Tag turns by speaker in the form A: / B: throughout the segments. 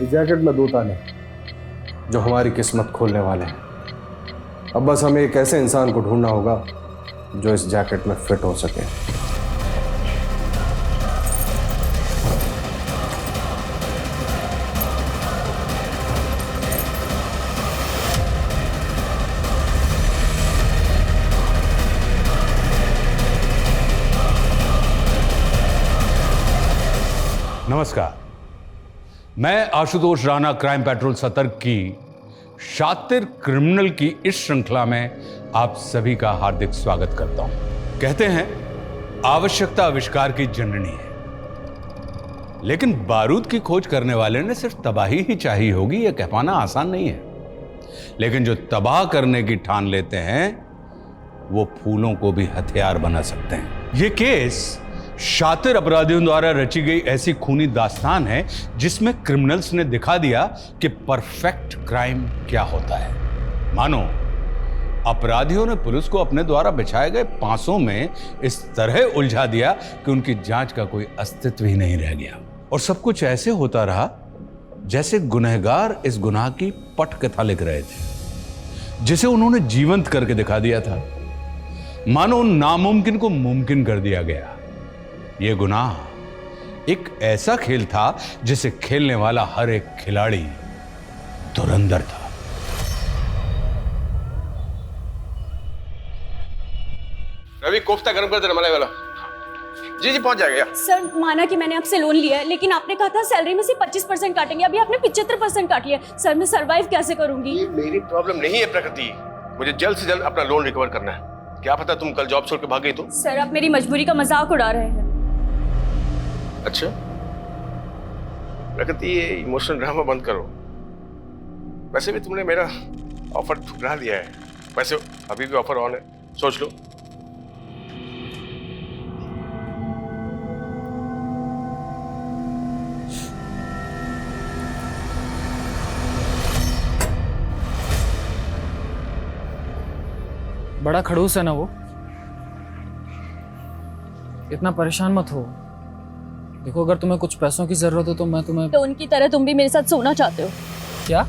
A: इस जैकेट में 2 ताले जो हमारी किस्मत खोलने वाले हैं। अब बस हमें एक ऐसे इंसान को ढूंढना होगा जो इस जैकेट में फिट हो सके।
B: नमस्कार, मैं आशुतोष राणा क्राइम पेट्रोल सतर्क की शातिर क्रिमिनल की इस श्रृंखला में आप सभी का हार्दिक स्वागत करता हूं। कहते हैं आवश्यकता आविष्कार की जननी है, लेकिन बारूद की खोज करने वाले ने सिर्फ तबाही ही चाहिए होगी यह कह पाना आसान नहीं है। लेकिन जो तबाह करने की ठान लेते हैं वो फूलों को भी हथियार बना सकते हैं। यह केस शातिर अपराधियों द्वारा रची गई ऐसी खूनी दास्तान है जिसमें क्रिमिनल्स ने दिखा दिया कि परफेक्ट क्राइम क्या होता है। मानो अपराधियों ने पुलिस को अपने द्वारा बिछाए गए पांसों में इस तरह उलझा दिया कि उनकी जांच का कोई अस्तित्व ही नहीं रह गया। और सब कुछ ऐसे होता रहा जैसे गुनहगार इस गुनाह की पटकथा लिख रहे थे, जिसे उन्होंने जीवंत करके दिखा दिया था। मानो उन नामुमकिन को मुमकिन कर दिया गया। यह गुनाह एक ऐसा खेल था जिसे खेलने वाला हर एक खिलाड़ी धुरंधर था।
C: रवि, कोफ्ता गर्म कर देना मलाई वाला। जी पहुंच जाएगा।
D: सर, माना कि मैंने आपसे लोन लिया है, लेकिन आपने कहा था सैलरी में से 25% काटेंगे। अभी आपने 75% काट लिया। सर, मैं सरवाइव कैसे करूंगी?
C: ये मेरी प्रॉब्लम नहीं है प्रकृति, मुझे जल्द से जल्द अपना लोन रिकवर करना है। क्या पता तुम कल जॉब छोड़ के भाग गई तो।
D: सर, आप मेरी मजबूरी का मजाक उड़ा रहे हैं।
C: अच्छा प्रकृति, ये इमोशनल ड्रामा बंद करो। वैसे भी तुमने मेरा ऑफर ठुकरा दिया है। वैसे अभी भी ऑफर ऑन है, सोच लो।
E: बड़ा खड़ूस है ना वो। इतना परेशान मत हो। देखो, अगर तुम्हें कुछ पैसों की जरूरत हो तो मैं तुम्हें।
D: तो उनकी तरह तुम भी मेरे साथ सोना चाहते हो
E: क्या?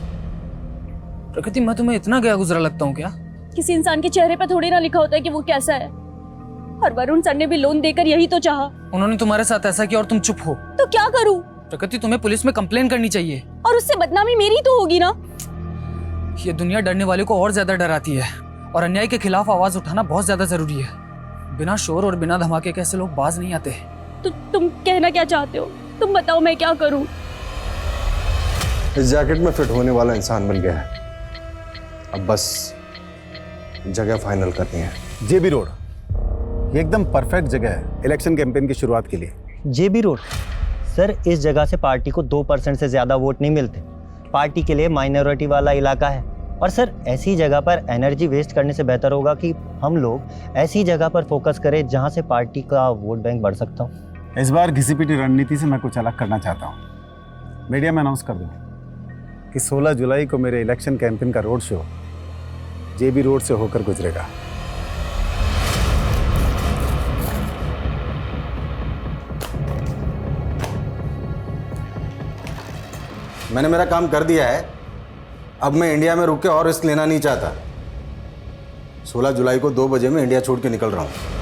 E: प्रकृति, मैं तुम्हें इतना गया गुजरा लगता हूँ क्या?
D: किसी इंसान के चेहरे पर थोड़ी ना लिखा होता है कि वो कैसा है। और वरुण सर ने भी लोन देकर यही तो चाहा।
E: उन्होंने तुम्हारे साथ ऐसा किया और तुम चुप हो।
D: तो क्या करूं?
E: प्रकृति, तुम्हें पुलिस में कंप्लेन करनी चाहिए।
D: और उससे बदनामी मेरी तो होगी ना।
E: ये दुनिया डरने वाले को और ज्यादा डराती है, और अन्याय के खिलाफ आवाज उठाना बहुत ज्यादा जरूरी है। बिना शोर और बिना धमाके के ऐसे लोग बाज नहीं आते।
D: तो तुम कहना क्या चाहते हो? तुम बताओ, मैं क्या करूं?
A: इस जैकेट में फिट होने वाला इंसान मिल गया है। अब बस जगह फाइनल करनी है।
F: जेबी रोड, ये एकदम परफेक्ट जगह है इलेक्शन कैंपेन की शुरुआत के लिए।
G: जेबी रोड सर, इस जगह से पार्टी को 2% से ज्यादा वोट नहीं मिलते। पार्टी के लिए माइनॉरिटी वाला इलाका है। और सर, ऐसी जगह पर एनर्जी वेस्ट करने से बेहतर होगा कि हम लोग ऐसी जगह पर फोकस करें जहां से पार्टी का वोट बैंक बढ़ सकता हो।
F: इस बार घिसी-पिटी रणनीति से मैं कुछ अलग करना चाहता हूँ। मीडिया में अनाउंस कर दूँ कि 16 जुलाई को मेरे इलेक्शन कैंपेन का रोड शो जेबी रोड से होकर गुजरेगा। मैंने मेरा काम कर दिया है। अब मैं इंडिया में रुक के और रिस्क लेना नहीं चाहता। 16 जुलाई को 2 बजे मैं इंडिया छोड़ के निकल रहा हूँ।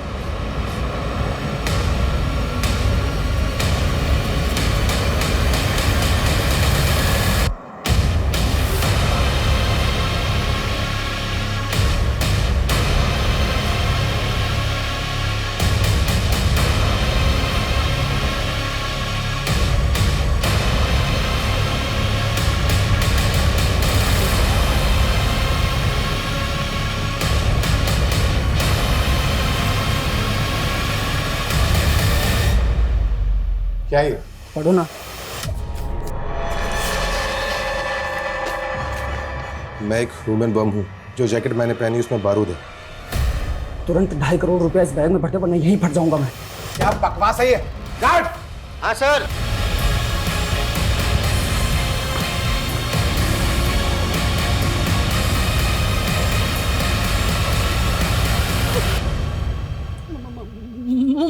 F: क्या है?
E: पढ़ो ना।
A: मैं एक ह्यूमन बम हूँ। जो जैकेट मैंने पहनी उसमें बारूद है।
E: तुरंत 2.5 करोड़ रुपया इस बैग में भरते, वरना यहीं फट जाऊंगा मैं।
F: क्या बकवास है ये? गार्ड!
G: हाँ सर।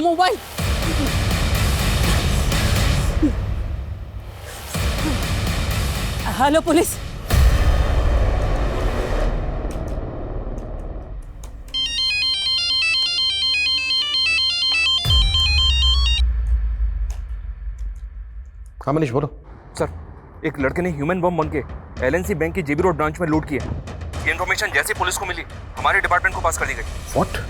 D: मोबाइल। Hello police.
A: हाँ मनीष बोलो।
H: सर, एक लड़के ने ह्यूमन बम बन के एलएनसी बैंक की जेबी रोड ब्रांच में लूट किया। ये इन्फॉर्मेशन जैसे पुलिस को मिली हमारे डिपार्टमेंट को पास कर दी गई।
A: व्हाट?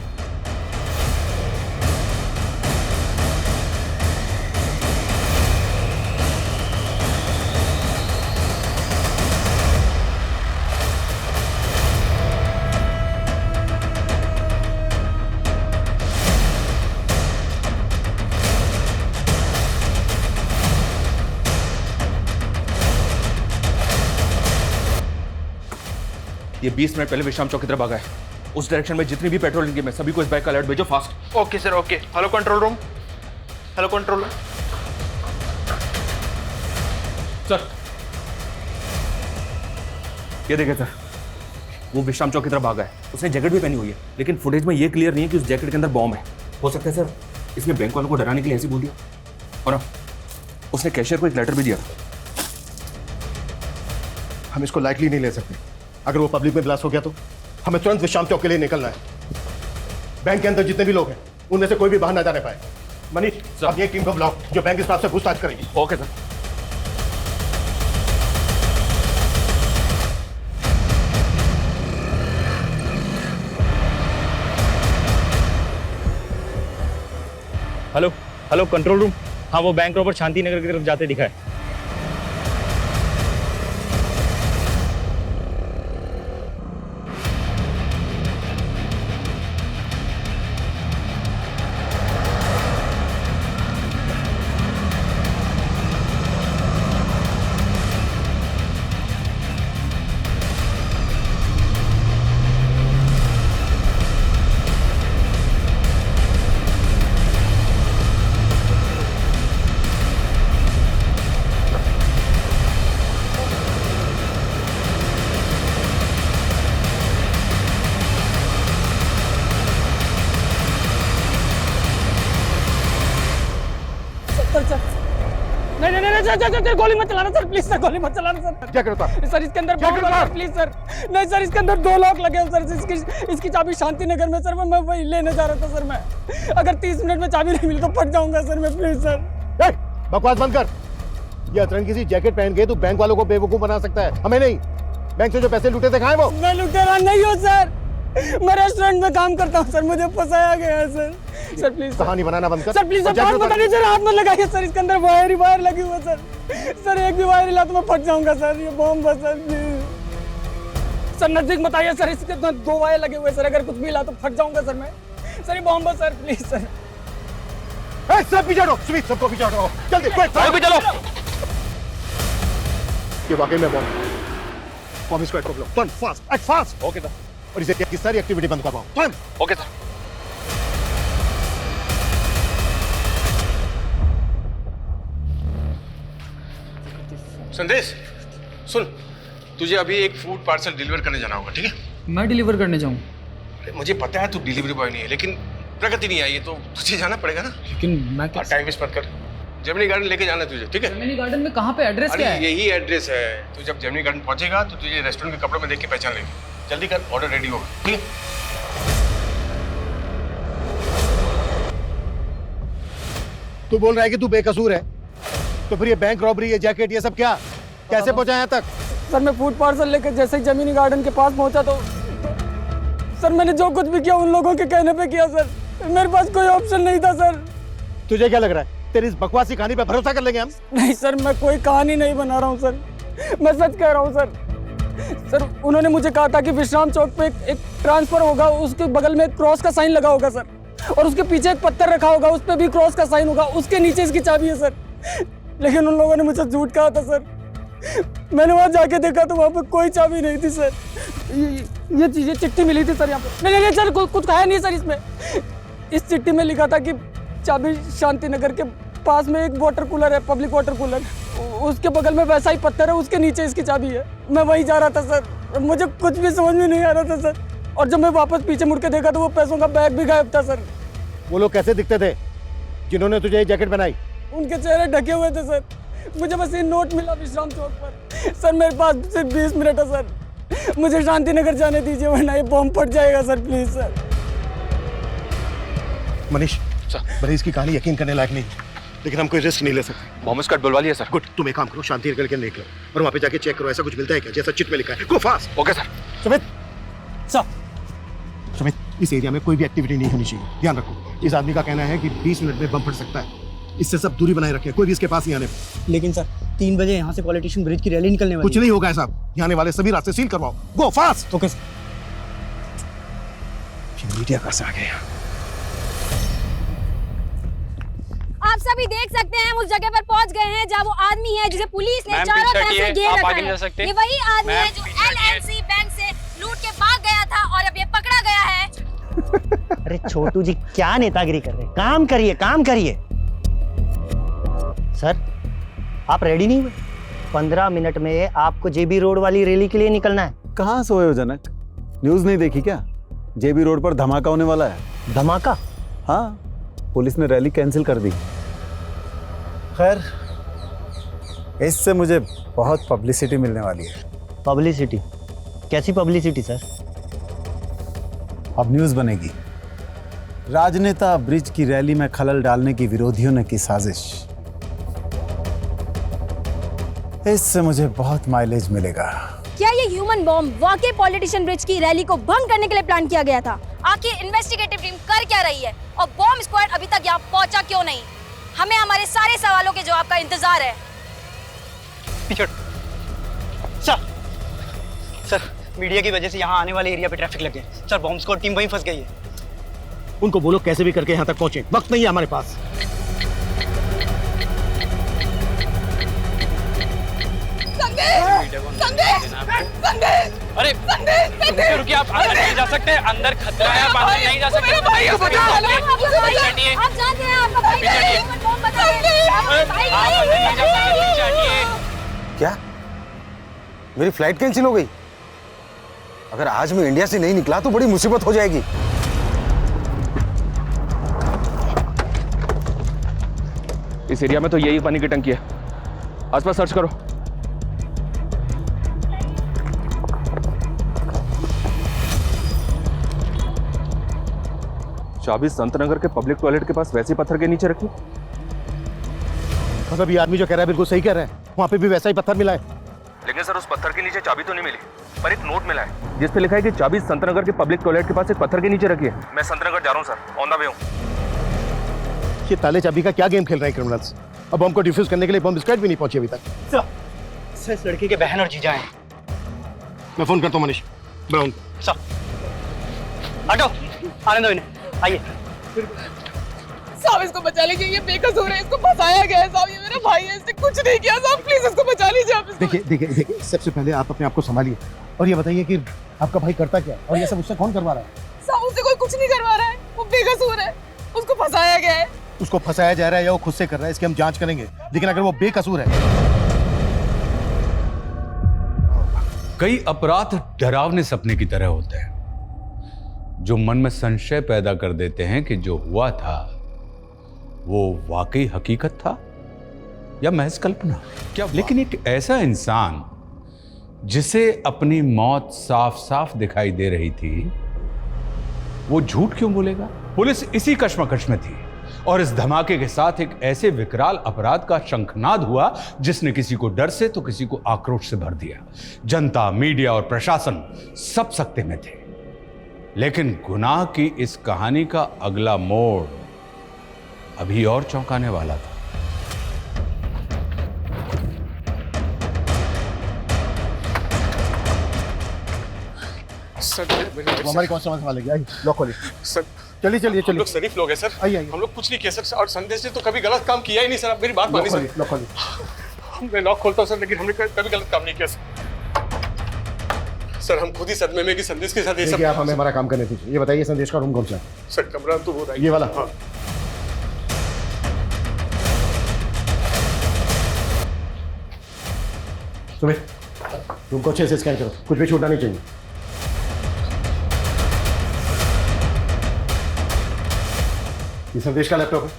H: ये 20 मिनट पहले विश्राम चौक की तरफ भागा है। उस डायरेक्शन में जितनी भी पेट्रोलिंग टीम है सभी को इस बाइक का अलर्ट भेजो fast.
C: Okay sir, okay. Hello control room. Hello control room.
H: Sir, ये देखे सर, वो विश्राम चौक की तरफ भागा है। उसने जैकेट भी पहनी हुई है, लेकिन फुटेज में ये क्लियर नहीं है कि उस जैकेट के अंदर बॉम्ब है। हो सकता है सर इसने बैंक वालों को डराने के लिए ऐसे बोल दिया। और हाँ, उसने कैशियर को एक लेटर भी दिया।
I: हम इसको लाइटली नहीं ले सकते। अगर वो पब्लिक में ब्लास्ट हो गया तो हमें तुरंत विश्राम चौक के लिए निकलना है। बैंक के अंदर जितने भी लोग हैं उनमें से कोई भी बाहर ना जाने पाए। मनीष, अब ये टीम को बुलाओ जो बैंक स्टाफ से पूछताछ करेगी।
H: Okay sir. Hello hello control room. हाँ, वो बैंक रॉबर शांति नगर की तरफ जाते दिखा है।
E: सर गोली मत चलाना सर, प्लीज सर, गोली मत चलाना सर।
I: क्या करता?
E: सर इसके अंदर बम लगा है, प्लीज सर। नहीं सर, इसके अंदर 2 लॉक लगे हैं सर। इसकी चाबी शांति नगर में सर। मैं वही लेने जा रहा था सर। मैं अगर 30 मिनट में चाबी नहीं मिली तो फट जाऊंगा सर मैं, प्लीज सर।
I: बकवास बंद कर। ये अतरंगी सी जैकेट पहन के तू बैंक वालों को बेवकूफ बना सकता है, हमें नहीं। बैंक से जो पैसे लूटे थे, कहाँ है वो?
E: मैं लुटेरा नहीं हूँ सर, मैं रेस्टोरेंट में काम करता हूँ सर। मुझे फंसाया गया है सर। सर प्लीज
I: कहानी बनाना बंद कर
E: सर, प्लीज सर, बात बता दीजिए, हाथ मत लगाइए सर। इसके अंदर वायर लगी हुई है सर। सर एक भी वायर हिला तो मैं फट जाऊंगा सर। ये बॉम्ब है सर, प्लीज सर। नजदीक मत आइए सर, इसके अंदर 2 वायर लगे हुए सर। अगर कुछ भी हिला तो फट जाऊंगा सर मैं। सर ये बॉम्ब है सर, प्लीज सर।
I: सब पीछे हटो, सुमित, सबको पीछे हटो जल्दी, क्विक चलो। ये वाकई में बॉम्ब स्क्वाड को बुलाओ, turn fast, act fast.
H: Okay sir.
I: और इसे की सारी एक्टिविटी बंद करवाओ, टर्न।
H: Okay sir.
C: संदेश सुन, तुझे अभी एक फूड पार्सल डिलीवर करने जाना होगा, ठीक है?
E: मैं डिलीवर करने जाऊँ?
C: अरे मुझे पता है तू डिलीवरी बॉय नहीं है, लेकिन प्रगति नहीं आई है तो तुझे जाना पड़ेगा ना।
E: लेकिन मैं
C: टाइम वेस्ट मत कर। जेमिनी गार्डन लेके जाना है तुझे, ठीक है?
E: जेमिनी गार्डन में कहाँ पे? एड्रेस
C: अरे
E: क्या है?
C: यही एड्रेस है। तू जब जेमिनी गार्डन पहुंचेगा तो तुझे रेस्टोरेंट के कपड़ों में देख के पहचान लेगी। जल्दी कर, ऑर्डर रेडी होगा, ठीक है?
I: तू बोल रहा है कि तू बेकसूर है, तो फिर ये बैंक रॉबरी, ये जैकेट, ये सब क्या? कैसे पहुंचा यहाँ तक?
E: सर मैं फूड पार्सल लेकर जैसे ही जमीनी गार्डन के पास पहुंचा तो सर मैंने जो कुछ भी किया उन लोगों के कहने पे किया सर। मेरे पास कोई ऑप्शन नहीं था सर।
I: तुझे क्या लग रहा है तेरी इस बकवासी कहानी पे भरोसा कर लेंगे हम?
E: नहीं सर, मैं कोई कहानी नहीं बना रहा हूँ सर, मैं सच कह रहा हूँ सर। सर उन्होंने मुझे कहा था कि विश्राम चौक पे एक ट्रांसफर होगा, उसके बगल में एक क्रॉस का साइन लगा होगा सर, और उसके पीछे एक पत्थर रखा होगा, उस पर भी क्रॉस का साइन होगा, उसके नीचे इसकी चाबी है सर। लेकिन उन लोगों ने मुझे झूठ कहा था सर। मैंने वहाँ जाके देखा तो वहाँ पे कोई चाबी नहीं थी सर। ये चीजें चिट्ठी मिली थी सर यहाँ पे। नहीं सर, कुछ कहा नहीं सर इसमें। इस चिट्ठी में लिखा था कि चाबी शांति नगर के पास में एक वाटर कूलर है, पब्लिक वाटर कूलर, उसके बगल में वैसा ही पत्थर है, उसके नीचे इसकी चाबी है। मैं वहीं जा रहा था सर, मुझे कुछ भी समझ में नहीं आ रहा था सर। और जब मैं वापस पीछे मुड़ के देखा तो वो पैसों का बैग भी गायब था सर।
I: वो लोग कैसे दिखते थे जिन्होंने तुझे ये जैकेट बनाई?
E: उनके चेहरे ढके हुए थे सर। मुझे बस ये नोट मिला विश्राम चौक पर, सर मेरे पास सिर्फ 20 मिनट है सर, मुझे शांतिनगर जाने दीजिए वरना ये बॉम्ब फट जाएगा sir, please sir.
I: Manish Manish की कहानी यकीन करने लायक नहीं, लेकिन हम कोई रिस्क नहीं ले सकते।
H: बॉम्ब स्क्वाड बुलवा लिया सर।
I: गुड, तुम एक काम करो, शांति करके निकलो और वहाँ पे जाके चेक करो ऐसा कुछ मिलता है क्या जैसा चिट में लिखा है। गो fast.
H: Okay sir.
I: Sumit
E: sir
I: Sumit, इस एरिया में कोई भी एक्टिविटी नहीं होनी चाहिए, ध्यान रखो। इस आदमी का कहना है कि 20 मिनट में बम फट सकता है, इससे सब दूरी बनाए रखें, कोई भी इसके पास नहीं आने।
E: लेकिन सर 3 बजे यहाँ से पॉलिटिशियन ब्रिज की रैली निकलने वाली
I: कुछ नहीं होगा साहब, यहाँ आने वाले सभी रास्ते सील करवाओ। गो फास्ट।
E: Okay sir.
I: मीडिया कैसे आ गया?
D: आप सभी देख सकते हैं हम उस जगह पर पहुंच गए हैं जहां वो आदमी है जिसे पुलिस ने चारों तरफ से घेर रखा है। ये वही आदमी है जो LNC बैंक से लूट के भाग गया था और अब ये पकड़ा गया है।
G: अरे छोटू जी क्या नेतागिरी कर रहे हैं, काम करिए काम करिए। सर आप रेडी नहीं हुए? 15 मिनट में आपको JB रोड वाली रैली के लिए निकलना है।
F: कहाँ सोए हो जनक? न्यूज़ नहीं देखी क्या? JB रोड पर धमाका होने वाला है।
G: धमाका?
F: हाँ, पुलिस ने रैली कैंसिल कर दी। खैर इससे मुझे बहुत पब्लिसिटी मिलने वाली है।
G: पब्लिसिटी? कैसी पब्लिसिटी सर?
F: अब न्यूज़ बनेगी, राजनेता ब्रिज की रैली में खलल डालने की विरोधियों ने की साजिश। इससे मुझे बहुत माइलेज मिलेगा।
D: क्या ये ह्यूमन बॉम्ब वाकई पॉलिटिशियन ब्रिज की रैली को भंग करने के लिए प्लान किया गया था? आखिर इन्वेस्टिगेटिव टीम कर क्या रही है और बॉम्ब स्क्वाड अभी तक यहाँ पहुंचा क्यों नहीं? हमें हमारे सारे सवालों के जवाब का इंतजार है।
E: सर मीडिया की वजह से यहाँ आने वाले एरिया पे ट्रैफिक लग गया सर, बॉम्ब स्क्वाड टीम वहीं फंस गई है।
I: उनको बोलो कैसे भी करके यहाँ तक पहुंचे, वक्त नहीं है हमारे पास।
H: अरे रुकिए, आप अंदर नहीं जा सकते, अंदर खतरा है, आप अंदर नहीं जा सकते।
D: आप जानते हैं आपका भाई ह्यूमन बॉम्ब बता रहे हैं।
H: आप अंदर नहीं जा सकते, पीछे हटिए।
A: क्या मेरी फ्लाइट कैंसिल हो गई? अगर आज मैं इंडिया से नहीं निकला तो बड़ी मुसीबत हो जाएगी।
H: इस एरिया में तो यही पानी की टंकी है, आसपास सर्च करो। चाबी संतनगर के पब्लिक टॉयलेट के पास वैसे पत्थर के नीचे रखी।
I: मतलब ये आदमी जो कह रहा है बिल्कुल सही कह रहा है, वहाँ पे भी वैसा ही पत्थर मिला है।
H: लेकिन सर उस पत्थर के नीचे चाबी तो नहीं मिली, पर एक नोट मिला है जिस पे लिखा है कि चाबी संतनगर के पब्लिक टॉयलेट के पास एक पत्थर के नीचे रखी है। मैं संतनगर जा रहा हूँ सर, ऑन द वे हूँ।
I: ये ताले चाबी का क्या गेम खेल रहे हैं क्रिमिनल्स? अब बम को डिफ्यूज करने के लिए बम स्क्वाड भी नहीं पहुंची अभी तक।
E: सर इस लड़की के बहन और जीजा हैं।
I: मैं फोन करता हूँ मनीष।
E: सर हटो, आने दो इन्हें, आइए।
J: साहब इसको बचा लीजिए, ये बेकसूर है, इसको फंसाया गया है साहब, ये मेरा भाई है, इसने कुछ नहीं किया साहब, प्लीज इसको बचा लीजिए आप।
I: देखिए सबसे पहले आप अपने आप को संभालिए और ये बताइए कि आपका भाई करता क्या और ये सब उससे कौन करवा रहा है?
J: साहब उससे कोई कुछ नहीं करवा रहा है, वो बेकसूर है, उसको फंसाया गया है।
I: उसको फंसाया जा रहा है या वो खुद से कर रहा है, इसकी हम जांच करेंगे, लेकिन अगर वो बेकसूर है।
B: कई अपराध डरावने सपने की तरह होते हैं जो मन में संशय पैदा कर देते हैं कि जो हुआ था वो वाकई हकीकत था या महज कल्पना। क्या लेकिन एक ऐसा इंसान जिसे अपनी मौत साफ साफ दिखाई दे रही थी, वो झूठ क्यों बोलेगा? पुलिस इसी कश्मकश में थी और इस धमाके के साथ एक ऐसे विकराल अपराध का शंखनाद हुआ जिसने किसी को डर से तो किसी को आक्रोश से भर दिया। जनता, मीडिया और प्रशासन सब सकते में थे। लेकिन गुनाह की इस कहानी का अगला मोड़ अभी और चौंकाने वाला था।
C: सर
I: वो हमारी कौन संभालेगी? आइए लॉक खोलिए।
C: सर
I: चलिए
C: हम लोग शरीफ लोग हैं सर,
I: आइए।
C: हम लोग कुछ नहीं किया सर, और संदेश ने तो कभी गलत काम किया ही नहीं सर। आप मेरी बात मानिए सर।
I: लॉक खोलिए।
C: मैं लॉक खोलता हूँ सर, लेकिन हमने कभी गलत काम नहीं किया सर। हम खुद ही सदमे में कि संदेश के साथ ये सब।
I: आप हमें हमारा काम करने दीजिए। ये बताइए संदेश का रूम कौन सा है?
C: सर कमरा तो वो रहा है,
I: ये वाला।
C: हाँ।
I: सुमित रूम को अच्छे से स्कैन करो, कुछ भी छूटना नहीं चाहिए। ये संदेश का लैपटॉप है?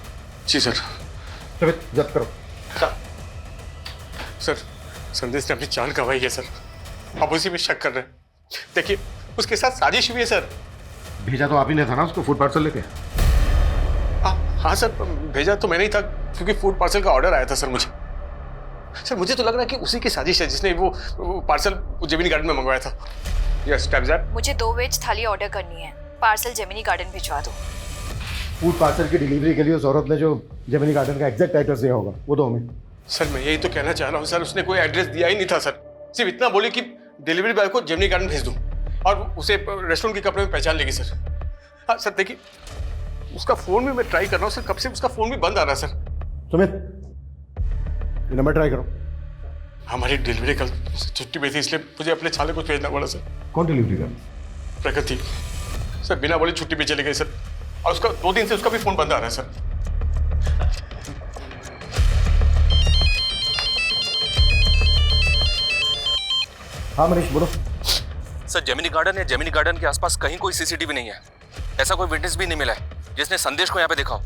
C: जी सर।
I: सुमित जब्त करो।
C: सर संदेश ने अपनी जान गंवाई है सर, आप उसी में शक कर रहे हैं। देखिए उसके साथ साजिश हुई है सर।
I: भेजा तो आप ही ने था ना उसको फूड पार्सल लेके?
C: हाँ सर, भेजा तो मैंने ही था क्योंकि फूड पार्सल का ऑर्डर आया था सर मुझे। सर मुझे तो लग रहा है कि उसी की साजिश है जिसने वो पार्सल जेमिनी गार्डन में मंगवाया था। Yes type that.
D: मुझे 2 वेज थाली ऑर्डर करनी है, पार्सल जेमिनी गार्डन भिजवा दो।
I: फूड पार्सल की डिलीवरी के लिए उस औरत ने जो जेमिनी गार्डन का एग्जैक्ट एड्रेस दिया होगा वो दो हमें।
C: सर मैं यही तो कहना चाह रहा हूँ सर, उसने कोई एड्रेस दिया ही नहीं था सर, सिर्फ इतना बोली कि डिलीवरी बॉय को जेमिनी गार्डन भेज दूँ और उसे रेस्टोरेंट के कपड़े में पहचान लेगी सर। हाँ सर देखिए उसका फोन भी मैं ट्राई कर रहा हूँ सर, कब से उसका फोन भी बंद आ रहा है सर।
I: सुमित ये नंबर ट्राई करो।
C: हमारी डिलीवरी कल छुट्टी पे थी इसलिए मुझे अपने छाले को भेजना पड़ा सर।
I: कौन डिलीवरी कर?
C: प्रकृति सर, बिना बोले छुट्टी पे चले गए सर और उसका 2 दिन से उसका भी फोन बंद आ रहा है सर।
I: हाँ मनीष बोलो।
H: सर जेमिनी गार्डन या जेमिनी गार्डन के आसपास कहीं कोई सीसीटीवी नहीं है, ऐसा कोई विटनेस भी नहीं मिला है जिसने संदेश को यहाँ पे देखा हो।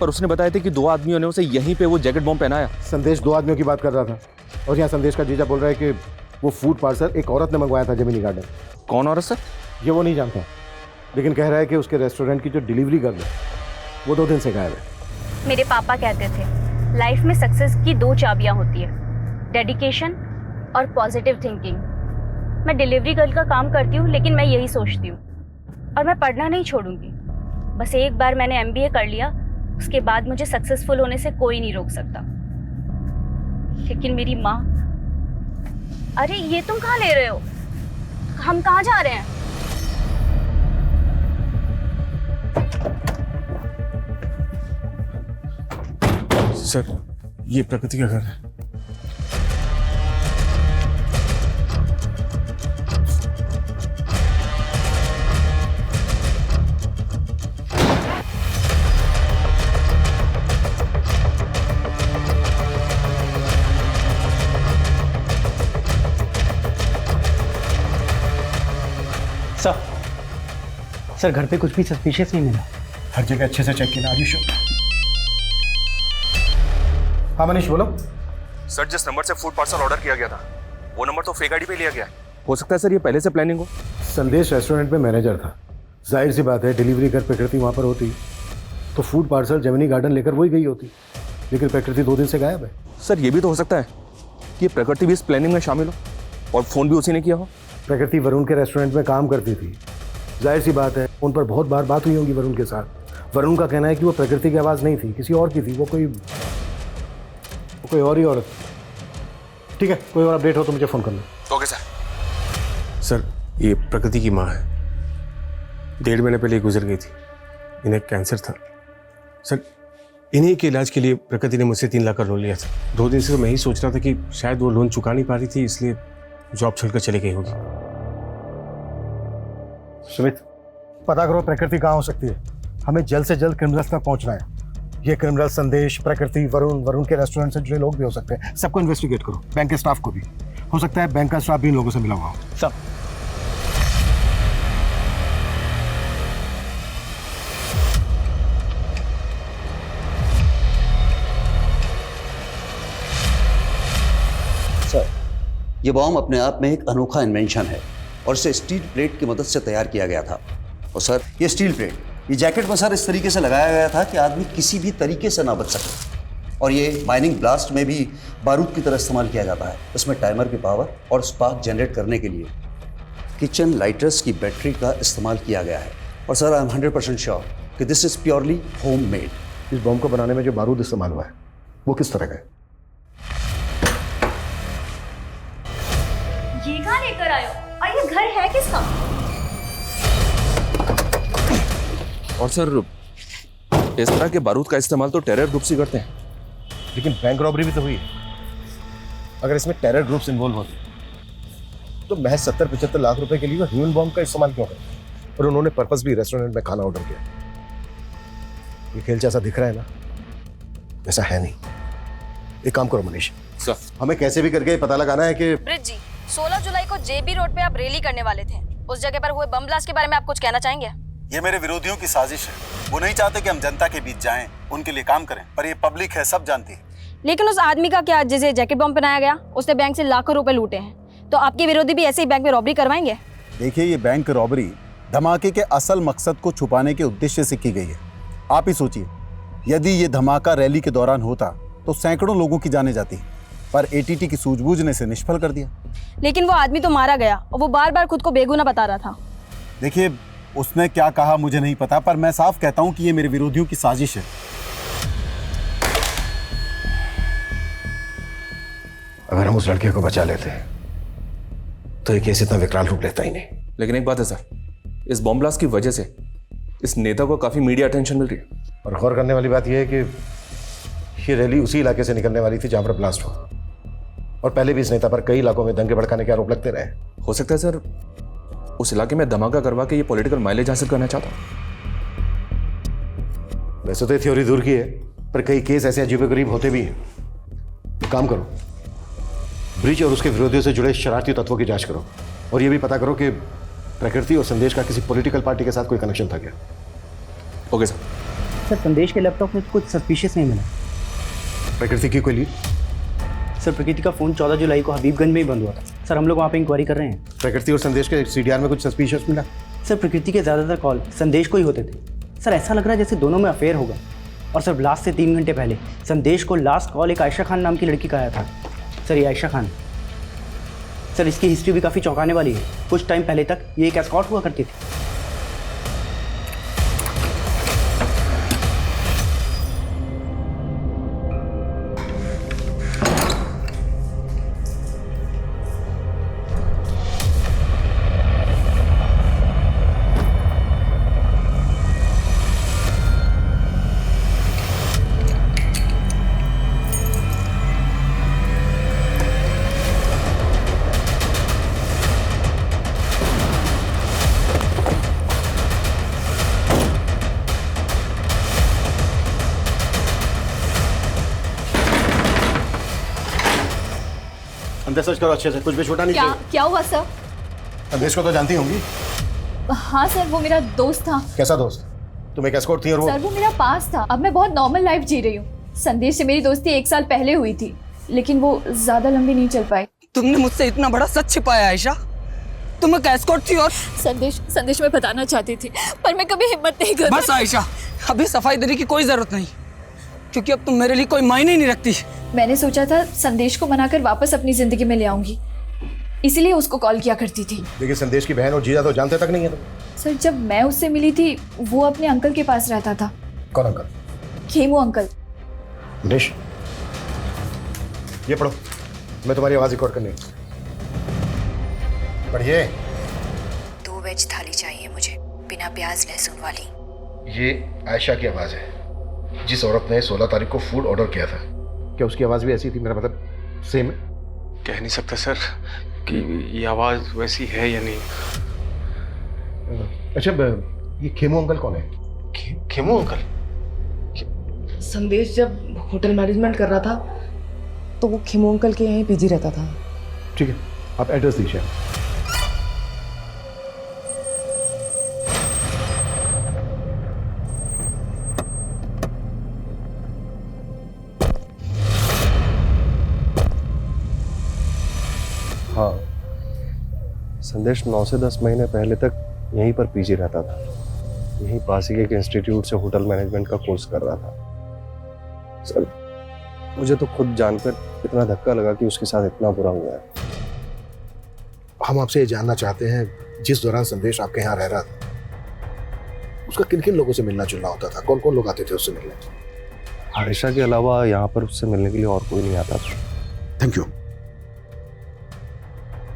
H: पर उसने बताया था कि 2 आदमियों ने उसे यहीं पे वो जैकेट बॉम्ब पहनाया।
I: संदेश 2 आदमियों की बात कर रहा था और यहाँ संदेश का जीजा बोल रहा है कि वो फूड पार्सल एक औरत ने मंगवाया था जेमिनी गार्डन।
H: कौन औरत सर?
I: ये वो नहीं जानता, लेकिन कह रहा है कि उसके रेस्टोरेंट की जो डिलीवरी गर्ल है वो 2 दिन से गायब है।
D: मेरे पापा कहते थे लाइफ में सक्सेस की 2 चाबियां होती है, डेडिकेशन और पॉजिटिव थिंकिंग। मैं डिलीवरी गर्ल का काम करती हूँ लेकिन मैं यही सोचती हूँ और मैं पढ़ना नहीं छोड़ूंगी। बस एक बार मैंने MBA कर लिया, उसके बाद मुझे सक्सेसफुल होने से कोई नहीं रोक सकता। लेकिन मेरी माँ, अरे ये तुम कहाँ ले रहे हो? हम कहाँ जा रहे हैं?
C: सर ये प्रकृति का घर है।
E: सर घर पे कुछ भी सस्पिशियस नहीं मिला।
I: हर जगह अच्छे से चेक किया। आयुष हाँ मनीष बोलो।
H: सर जिस नंबर से फूड पार्सल ऑर्डर किया गया था वो नंबर तो फेक आईडी पे लिया गया है। हो सकता है सर ये पहले से प्लानिंग हो।
I: संदेश रेस्टोरेंट में मैनेजर था, जाहिर सी बात है डिलीवरी कर प्रकृति वहाँ पर होती तो फूड पार्सल जेमिनी गार्डन लेकर वही गई होती, लेकिन प्रकृति 2 दिन से गायब है।
H: सर ये भी तो हो सकता है कि प्रकृति भी इस प्लानिंग में शामिल हो और फ़ोन भी उसी ने किया हो।
I: प्रकृति वरुण के रेस्टोरेंट में काम करती थी, जाहिर सी बात है उन पर बहुत बार बात हुई होगी वरुण के साथ। वरुण का कहना है कि वो प्रकृति की आवाज़ नहीं थी, किसी और की थी, वो कोई और ही औरत। ठीक है, कोई और अपडेट हो तो मुझे फ़ोन करना।
H: Okay sir.
C: सर ये प्रकृति की माँ है, 1.5 महीने पहले गुजर गई थी, इन्हें कैंसर था। सर इन्हीं के इलाज के लिए प्रकृति ने मुझसे 3 लाख का लोन लिया था। 2 दिन से तो मैं ही सोच रहा था कि शायद वो लोन चुका नहीं पा रही थी, इसलिए जॉब छोड़कर चली गई होगी।
I: सुमित पता करो प्रकृति कहाँ हो सकती है, हमें जल्द से जल्द क्रिमिनल्स तक पहुँचना है। ये क्रिमिनल संदेश, प्रकृति, वरुण के रेस्टोरेंट से जुड़े लोग भी हो सकते हैं, सबको इन्वेस्टिगेट करो, बैंक के स्टाफ को भी। हो सकता है बैंक का स्टाफ भी इन लोगों से मिला हुआ हो।
E: सब
K: सर ये बॉम्ब अपने आप में एक अनोखा इन्वेंशन है और इसे स्टील प्लेट की मदद से तैयार किया गया था। और सर ये स्टील प्लेट ये जैकेट पर सर इस तरीके से लगाया गया था कि आदमी किसी भी तरीके से ना बच सके। और ये माइनिंग ब्लास्ट में भी बारूद की तरह इस्तेमाल किया जाता है। इसमें टाइमर की पावर और स्पार्क जनरेट करने के लिए किचन लाइटर्स की बैटरी का इस्तेमाल किया गया है। और सर आई एम 100% श्योर कि this is purely home made.
I: इस बॉम्ब को बनाने में जो बारूद इस्तेमाल हुआ है वो किस तरह का है?
D: ये कहाँ लेकर आए हो और ये घर है किसका?
H: और सर इस तरह के बारूद का इस्तेमाल तो टेरर ग्रुप्स ही करते हैं।
I: लेकिन बैंक रॉबरी भी तो हुई है। अगर इसमें टेरर ग्रुप्स इन्वॉल्व होते तो महज 70-75 लाख रुपए के लिए ह्यूमन बॉम्ब का इस्तेमाल क्यों करते? और उन्होंने पर्पस भी रेस्टोरेंट में खाना ऑर्डर किया। ये खेल जैसा दिख रहा है ना, वैसा है नहीं। एक काम करो मनीष,
H: सर
I: हमें कैसे भी करके पता लगाना है कि
D: ब्रिज जी 16 जुलाई को JB रोड पे आप रैली करने वाले थे, उस जगह पर हुए बम ब्लास्ट के बारे में आप कुछ कहना चाहेंगे?
F: ये मेरे विरोधियों की साजिश है। वो नहीं चाहते कि हम जनता के बीच जाएं, उनके लिए काम करें, पर ये पब्लिक है, सब जानती है।
D: लेकिन उस आदमी का क्या जिसे जैकेट बॉम्ब पहनाया गया, उसने बैंक से लाखों रुपए लूटे हैं, तो आपके विरोधी भी ऐसे ही बैंक में रॉबरी करवाएंगे?
F: देखिए, ये बैंक रॉबरी धमाके के असल मकसद को छुपाने के उद्देश्य से की गई है। आप ही सोचिए, यदि ये धमाका रैली के दौरान होता तो सैकड़ों लोगों की जानें जाती, पर एटीटी की सूझबूझ ने इसे निष्फल कर दिया।
D: लेकिन वो आदमी तो मारा गया और वो बार बार खुद को बेगुनाह बता रहा था।
F: देखिए, उसने क्या कहा मुझे नहीं पता, पर मैं साफ कहता हूं कि ये मेरे विरोधियों की साजिश है।
I: अगर हम उस लड़के को बचा लेते तो ये केस इतना विकराल रूप लेता ही नहीं।
H: लेकिन एक बात है सर, इस बॉम्ब ब्लास्ट की वजह से इस नेता को काफी मीडिया अटेंशन मिल रही है।
I: और गौर करने वाली बात यह है कि ये रैली उसी इलाके से निकलने वाली थी जहां पर ब्लास्ट हुआ, और पहले भी इस नेता पर कई इलाकों में दंगे भड़काने के आरोप लगते रहे।
H: हो सकता है सर उस इलाके में धमाका करवा के ये पॉलिटिकल माइलेज हासिल करना चाहता हूं।
I: वैसे तो ये थ्योरी दूर की है, पर कई केस ऐसे अजीबोगरीब होते भी हैं। तो काम करो, ब्रिज और उसके विरोधियों से जुड़े शरारती तत्वों की जांच करो, और ये भी पता करो कि प्रकृति और संदेश का किसी पॉलिटिकल पार्टी के साथ कोई कनेक्शन था क्या।
H: Okay sir.
L: सर, संदेश के लैपटॉप में कुछ सस्पिशियस नहीं मिला।
I: प्रकृति की कोई लीड?
L: सर, प्रकृति का फ़ोन 14 जुलाई को हबीबगंज में ही बंद हुआ था। सर, हम लोग वहाँ पे इंक्वायरी कर रहे हैं।
I: प्रकृति और संदेश के सीडीआर में कुछ सस्पिशियस मिला?
L: सर, प्रकृति के ज़्यादातर कॉल संदेश को ही होते थे। सर, ऐसा लग रहा है जैसे दोनों में अफेयर होगा। और सर, ब्लास्ट से 3 घंटे पहले संदेश को लास्ट कॉल एक आयशा खान नाम की लड़की का आया था। सर, ये आयशा खान, सर इसकी हिस्ट्री भी काफ़ी चौंकाने वाली है। कुछ टाइम पहले तक ये एक एस्कॉर्ट हुआ करती थी।
I: अंदर सर्च करो अच्छे से, कुछ भी छोटा नहीं चाहिए।
D: क्या हुआ सर?
I: संदेश को तो जानती होंगी।
M: हाँ सर, वो मेरा दोस्त था।
I: कैसा दोस्त? तुम एक एस्कॉर्ट थी और
M: सर वो मेरा पास था। अब मैं बहुत नॉर्मल लाइफ जी रही हूँ। संदेश से मेरी दोस्ती 1 साल पहले हुई थी, लेकिन वो ज्यादा लंबी नहीं चल पाई।
E: तुमने मुझसे इतना बड़ा सच छिपाया आयशा। तुम एक एस्कॉर्ट थी और
M: संदेश में बताना चाहती थी, पर मैं कभी हिम्मत नहीं कर।
E: बस आयशा, अभी सफाई देने की कोई जरूरत नहीं, क्योंकि अब तुम मेरे लिए कोई मायने नहीं रखती।
M: मैंने सोचा था संदेश को मनाकर वापस अपनी जिंदगी में ले आऊंगी, इसीलिए उसको कॉल किया करती थी।
I: देखिए, संदेश की बहन और जीजा तो जानते तक नहीं है तुम।
M: सर, जब मैं उससे मिली थी वो अपने अंकल के पास रहता था।
I: कौन अंकल?
M: खेमू अंकल।
I: मनीष, ये पढ़ो, मैं तुम्हारी आवाज रिकॉर्ड करनी। पढ़िए।
N: 2 वेज थाली चाहिए मुझे, बिना प्याज लहसुन वाली।
I: ये आयशा की आवाज है, जिस औरत ने 16 तारीख को फूड ऑर्डर किया था। क्या उसकी आवाज भी ऐसी थी? मेरा मतलब सेम है?
C: कह नहीं सकता सर कि ये आवाज़ वैसी है या नहीं।
I: अच्छा, ये खेमू अंकल कौन है?
C: खेमू अंकल?
J: संदेश जब होटल मैनेजमेंट कर रहा था तो वो खेमू अंकल के यहीं पीजी रहता था।
I: ठीक है, आप एड्रेस दीजिए।
A: हाँ, संदेश 9 से 10 महीने पहले तक यहीं पर पीजी रहता था। यहीं पास ही एक इंस्टीट्यूट से होटल मैनेजमेंट का कोर्स कर रहा था। सर, मुझे तो खुद जानकर इतना धक्का लगा कि उसके साथ इतना बुरा हुआ है।
I: हम आपसे ये जानना चाहते हैं, जिस दौरान संदेश आपके यहाँ रह रहा था, उसका किन किन लोगों से मिलना जुलना होता था? कौन कौन लोग आते थे उससे मिलने?
A: आयशा के अलावा यहाँ पर उससे मिलने के लिए और कोई नहीं आता था।
I: Thank you.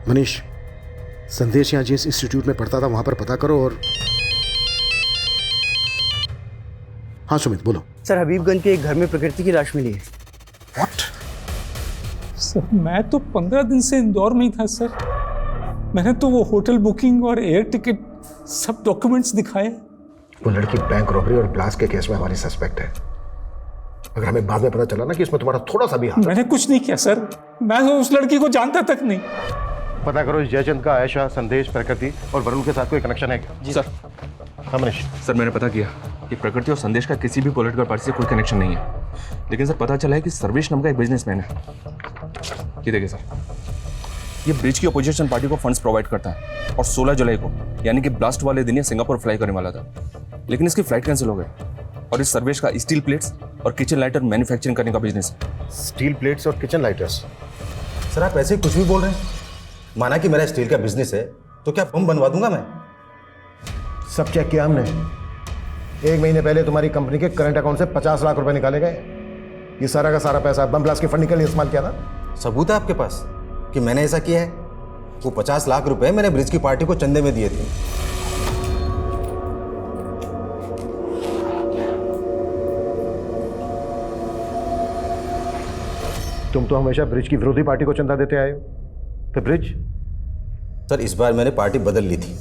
I: मनीष, संदेश यहाँ जिस इंस्टीट्यूट में पढ़ता था वहां पर पता करो। और हाँ सुमित, बोलो।
L: सर, हबीबगंज के एक घर में प्रकृति की लाश मिली है।
I: व्हाट?
O: सर, मैं तो 15 दिन से इंदौर में ही था सर। मैंने तो वो होटल बुकिंग और एयर टिकट सब डॉक्यूमेंट्स दिखाए।
I: वो लड़की बैंक रॉबरी और ब्लास्ट के केस में हमारी सस्पेक्ट है। अगर हमें बाद में पता चला ना कि इसमें तुम्हारा थोड़ा सा भी हाथ।
O: मैंने कुछ नहीं किया सर, मैं तो उस लड़की को जानता तक नहीं।
I: पता करो इस जयचंद का आयशा, संदेश, प्रकृति और वरुण के साथ कोई कनेक्शन है क्या?
H: जी सर।
I: हाँ मनीष।
H: सर, मैंने पता किया कि प्रकृति और संदेश का किसी भी पॉलिटिकल पार्टी से कोई कनेक्शन नहीं है। लेकिन सर पता चला है कि सर्वेश नाम का एक बिजनेसमैन है। ये देखिए सर, ये ब्रिज की अपोजिशन पार्टी को फंड्स प्रोवाइड करता है और 16 जुलाई को यानी कि ब्लास्ट वाले दिन ये सिंगापुर फ्लाई करने वाला था, लेकिन इसकी फ्लाइट कैंसिल हो गई। और इस सर्वेश का स्टील प्लेट्स और किचन लाइटर मैन्युफैक्चरिंग करने का बिजनेस है।
I: स्टील प्लेट्स और किचन लाइटर्स?
P: सर आप ऐसे ही कुछ भी बोल रहे हैं। माना कि मेरा स्टील का बिजनेस है तो क्या बम बनवा दूंगा मैं?
I: सब चेक किया हमने। 1 महीने पहले तुम्हारी कंपनी के करंट अकाउंट से 50 लाख रुपए निकाले गए। ये सारा का सारा पैसा बम ब्लास्ट के फंडिंग के लिए इस्तेमाल किया था।
P: सबूत है आपके पास कि मैंने ऐसा किया है? वो 50 लाख रुपए मैंने ब्रिज की पार्टी को चंदे में दिए थे।
I: तुम तो हमेशा ब्रिज की विरोधी पार्टी को चंदा देते आए हो। तो ब्रिज?
P: सर इस बार मैंने पार्टी बदल ली थी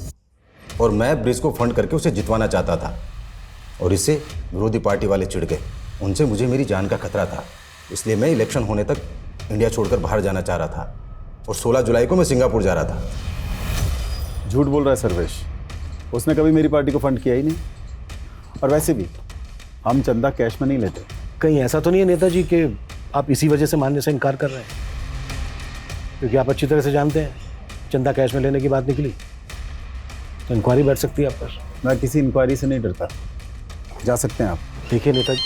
P: और मैं ब्रिज को फंड करके उसे जितवाना चाहता था, और इससे विरोधी पार्टी वाले चिढ़ गए। उनसे मुझे मेरी जान का खतरा था, इसलिए मैं इलेक्शन होने तक इंडिया छोड़कर बाहर जाना चाह रहा था और 16 जुलाई को मैं सिंगापुर जा रहा था।
F: झूठ बोल रहा है सर्वेश, उसने कभी मेरी पार्टी को फंड किया ही नहीं। और वैसे भी हम चंदा कैश में नहीं लेते।
A: कहीं ऐसा तो नहीं है नेताजी कि आप इसी वजह से मानने से इनकार कर रहे हैं? क्योंकि आप अच्छी तरह से जानते हैं चंदा कैश में लेने की बात निकली तो इंक्वायरी बैठ सकती है आप पर।
F: मैं किसी इंक्वायरी से नहीं डरता, जा सकते हैं आप।
A: देखिए नेताजी।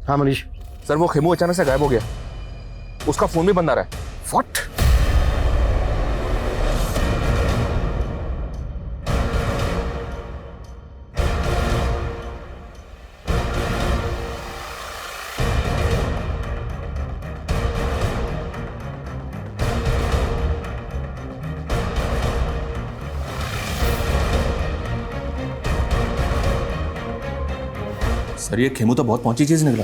A: हाँ मनीष।
H: सर वो खेमू अचानक से गायब हो गया, उसका फोन भी बंद आ रहा है। व्हाट? सर ये खेमू तो बहुत पहुंची चीज निकला।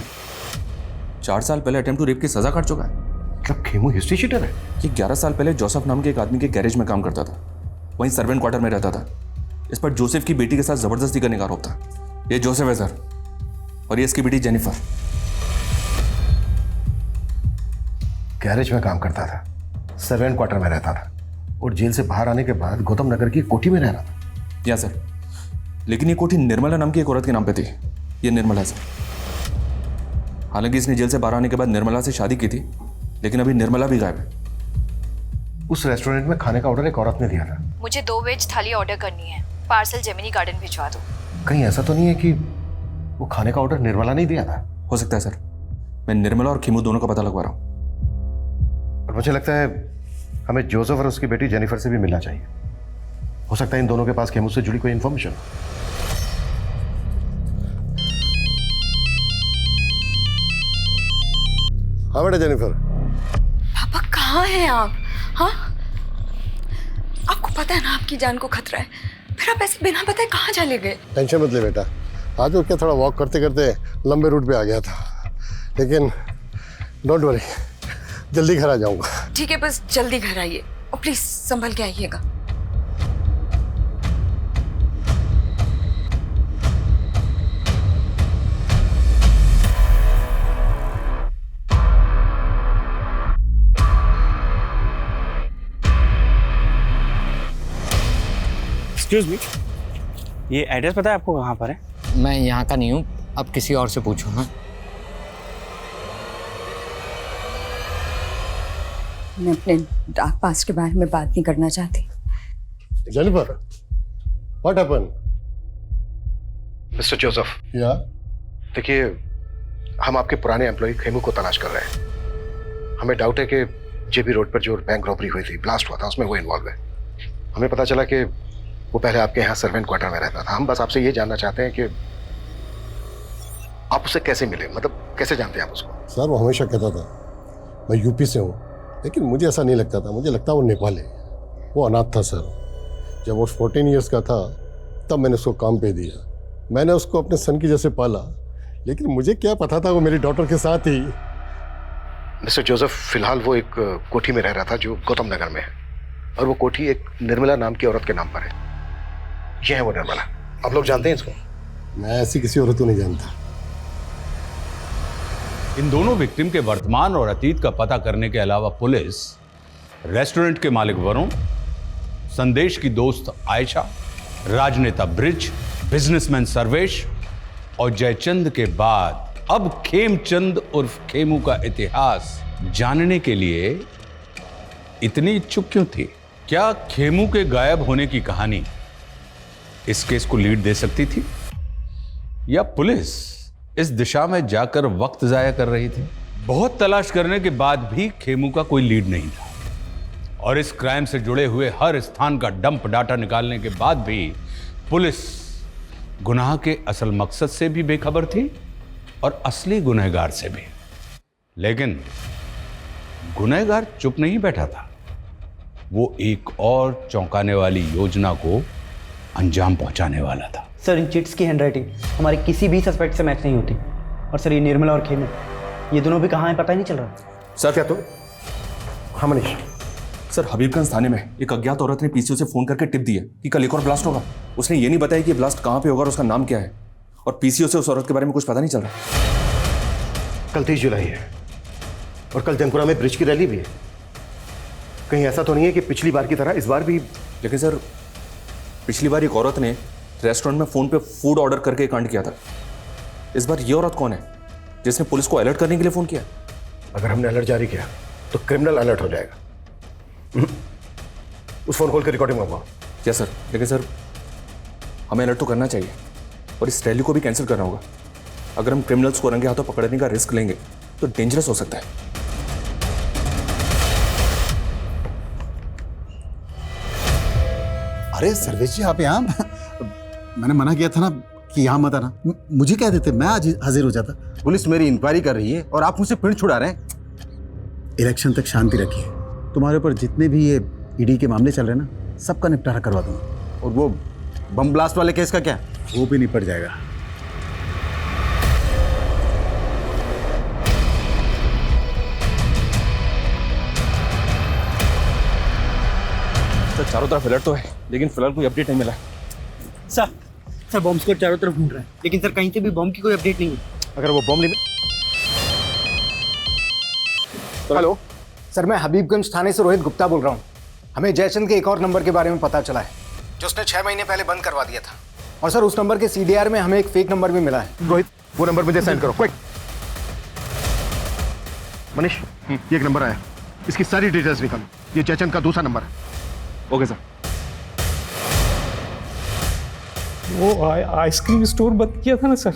H: 4 साल पहले अटेम्प्ट टू रेप की सजा काट चुका है।
I: मतलब खेमू हिस्ट्री शीटर है?
H: ये 11 साल पहले जोसेफ नाम के एक आदमी के गैरेज में काम करता था, वहीं सर्वेंट क्वार्टर में रहता था। इस पर जोसेफ की बेटी के साथ जबरदस्ती करने का आरोप था। ये जोसेफ है सर, और ये इसकी बेटी जेनिफर।
I: गैरेज में काम करता था, सर्वेंट क्वार्टर में रहता था और जेल से बाहर आने के बाद गौतम नगर की कोठी में रह रहा था।
H: या सर, लेकिन ये कोठी निर्मला नाम की एक औरत के नाम पे थी। ये निर्मला सर। हालांकि इसने जेल से बाहर आने के बाद निर्मला से शादी की थी, लेकिन अभी निर्मला भी गायब है।
I: उस रेस्टोरेंट में खाने का ऑर्डर एक औरत ने दिया था।
N: मुझे 2 वेज थाली ऑर्डर करनी है, पार्सल जेमिनी गार्डन भिजवा दो।
I: कहीं ऐसा तो नहीं है कि वो खाने का ऑर्डर निर्मला नहीं दिया था?
H: हो सकता है सर, मैं निर्मला और खीमू दोनों का पता लगवा रहा हूँ।
I: और मुझे लगता है हमें जोसेफ और उसकी बेटी जेनिफर से भी मिलना चाहिए। हो सकता है इन दोनों के पास खीमू से जुड़ी कोई इंफॉर्मेशन। हाँ बेटा जेनिफर।
N: पापा कहाँ हैं आप? हाँ, आपको पता है ना आपकी जान को खतरा है, फिर आप ऐसे बिना बताए कहाँ चले गए?
I: टेंशन मत ले बेटा, आज वो क्या थोड़ा वॉक करते करते लंबे रूट पे आ गया था, लेकिन डोंट वरी, जल्दी घर आ जाऊंगा।
N: ठीक है, बस जल्दी घर आइए और प्लीज संभल के आइएगा।
L: एक्सक्यूज मी, ये एड्रेस पता है आपको कहाँ पर है?
Q: मैं यहाँ का नहीं हूँ, अब किसी और से पूछो। हाँ,
N: मैं अपने डार्क पास्ट के बारे में बात नहीं करना चाहती।
I: Jennifer, what happened?
A: Mister Joseph.
I: या?
A: देखिए, हम आपके पुराने एम्प्लॉय खेमू को तलाश कर रहे हैं। हमें डाउट है कि जेबी रोड पर जो बैंक रॉबरी हुई थी, ब्लास्ट हुआ था, उसमें वो इन्वॉल्व है। हमें पता चला कि वो पहले आपके यहाँ सर्वेंट क्वार्टर में रहता था। हम बस आपसे ये जानना चाहते हैं कि आप उससे कैसे मिले, मतलब कैसे जानते हैं आप उसको?
I: सर वो हमेशा कहता था मैं यूपी से हूँ, लेकिन मुझे ऐसा नहीं लगता था। मुझे लगता वो नेपाल है। वो अनाथ था सर। जब वो 14 ईयर्स का था तब मैंने उसको काम पे दिया। मैंने उसको अपने सन की जैसे पाला, लेकिन मुझे क्या पता था वो मेरी डॉटर के साथ ही।
A: मिस्टर जोसेफ, फिलहाल वो एक कोठी में रह रहा था जो गौतम नगर में है, और वो कोठी एक निर्मला नाम की औरत के नाम पर है। ये है वो निर्मला। आप लोग जानते हैं इसको?
I: मैं ऐसी किसी औरत को नहीं जानता।
B: इन दोनों विक्टिम के वर्तमान और अतीत का पता करने के अलावा पुलिस रेस्टोरेंट के मालिक वरुण, संदेश की दोस्त आयशा, राजनेता ब्रिज, बिजनेसमैन सर्वेश और जयचंद के बाद अब खेमचंद उर्फ खेमू का इतिहास जानने के लिए इतनी इच्छुक क्यों थी? क्या खेमू के गायब होने की कहानी इस केस को लीड दे सकती थी, या पुलिस इस दिशा में जाकर वक्त जाया कर रही थी? बहुत तलाश करने के बाद भी खेमू का कोई लीड नहीं था, और इस क्राइम से जुड़े हुए हर स्थान का डंप डाटा निकालने के बाद भी पुलिस गुनाह के असल मकसद से भी बेखबर थी और असली गुनहगार से भी। लेकिन गुनहगार चुप नहीं बैठा था, वो एक और चौंकाने वाली योजना को अंजाम पहुंचाने वाला था।
L: सर, इन चिट्स की हैंडराइटिंग हमारे किसी भी सस्पेक्ट से मैच नहीं होती। और सर, ये निर्मला और खेमू, ये दोनों भी कहाँ हैं पता ही नहीं चल रहा।
I: सर क्या तुम? हाँ मनीष।
H: सर, हबीबगंज थाने में एक अज्ञात औरत ने पीसीओ से फोन करके टिप दी है कि कल एक और ब्लास्ट होगा। उसने ये नहीं बताया कि ब्लास्ट कहाँ पे होगा और उसका नाम क्या है, और पीसीओ से उस औरत के बारे में कुछ पता नहीं चल रहा।
I: कल 30 जुलाई है और कल जंकुरा में ब्रिज की रैली भी है। कहीं ऐसा तो नहीं है कि पिछली बार की तरह इस बार भी?
H: लेकिन सर, पिछली बार एक औरत ने रेस्टोरेंट में फोन पे फूड ऑर्डर करके कांड किया था। इस बार ये औरत कौन है जिसने पुलिस को अलर्ट करने के लिए फोन किया?
I: अगर हमने अलर्ट जारी किया तो क्रिमिनल अलर्ट हो जाएगा। उस फोन कॉल की रिकॉर्डिंग मंगवाओ।
H: Yes sir. लेकिन सर, हमें अलर्ट तो करना चाहिए और इस रैली को भी कैंसिल करना होगा। अगर हम क्रिमिनल्स को रंगे हाथों पकड़ने का रिस्क लेंगे तो डेंजरस हो सकता है।
F: अरे सर्वेश जी, आप यहाँ? मैंने मना किया था ना कि यहाँ मत आना। मुझे कह देते, मैं आज हाजिर हो जाता।
P: पुलिस मेरी इंक्वायरी कर रही है और आप मुझसे पिंड छुड़ा रहे हैं।
F: इलेक्शन तक शांति रखिए। तुम्हारे ऊपर जितने भी ये ईडी के मामले चल रहे हैं ना, सबका निपटारा करवा दूंगा।
P: और वो बम ब्लास्ट वाले केस का क्या?
F: वो भी निपट जाएगा।
H: सर, चारों तरफ अलर्ट तो है, लेकिन फिलहाल कोई अपडेट नहीं मिला।
L: सर बॉम्ब स्क्वाड चारों तरफ ढूंढ रहा है, लेकिन सर कहीं से भी बॉम्ब की कोई अपडेट नहीं है।
I: अगर वो बॉम्ब नहीं।
R: हेलो सर, मैं हबीबगंज थाने से रोहित गुप्ता बोल रहा हूँ। हमें जयचंद के एक और नंबर के बारे में पता चला है जो उसने 6 महीने पहले बंद करवा दिया था। और सर, उस नंबर के सीडीआर में हमें एक फेक नंबर भी मिला है।
I: रोहित, वो नंबर मुझे सेंड करो क्विक। मनीष, ये एक नंबर आया, इसकी सारी डिटेल्स निकालो। ये जयचंद का दूसरा नंबर है।
H: Okay sir.
O: वो आइसक्रीम स्टोर बंद किया था ना सर,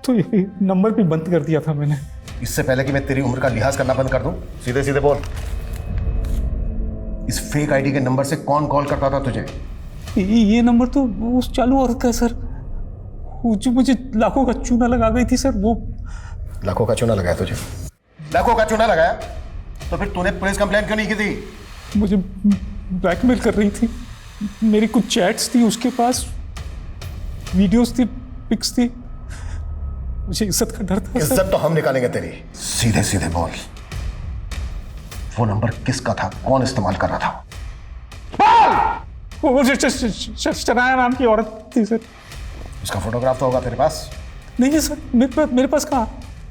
O: तो ये नंबर भी बंद कर दिया था मैंने।
I: इससे पहले कि मैं तेरी उम्र का लिहाज करना बंद कर दूं, सीधे सीधे बोल, इस फेक आईडी के नंबर से कौन कॉल करता था तुझे?
O: ये नंबर तो उस चालू औरत का सर, वो जो मुझे लाखों का चूना लगा गई थी सर। वो
I: लाखों का चूना लगाया तुझे? लाखों का चूना लगाया तो फिर तूने पुलिस कंप्लेंट क्यों नहीं की थी?
O: मुझे ब्लैकमेल कर रही थी। मेरी कुछ चैट्स थी उसके पास, वीडियोस थी, पिक्स थी। मुझे इज्जत का डर था।
I: इज्जत तो हम निकालेंगे तेरी। सीधे सीधे बोल, वो नंबर किसका था, कौन इस्तेमाल कर रहा था?
O: वो शनाया नाम की औरत थी सर।
I: उसका फोटोग्राफ तो होगा तेरे पास?
O: नहीं है सर, मेरे पास कहाँ?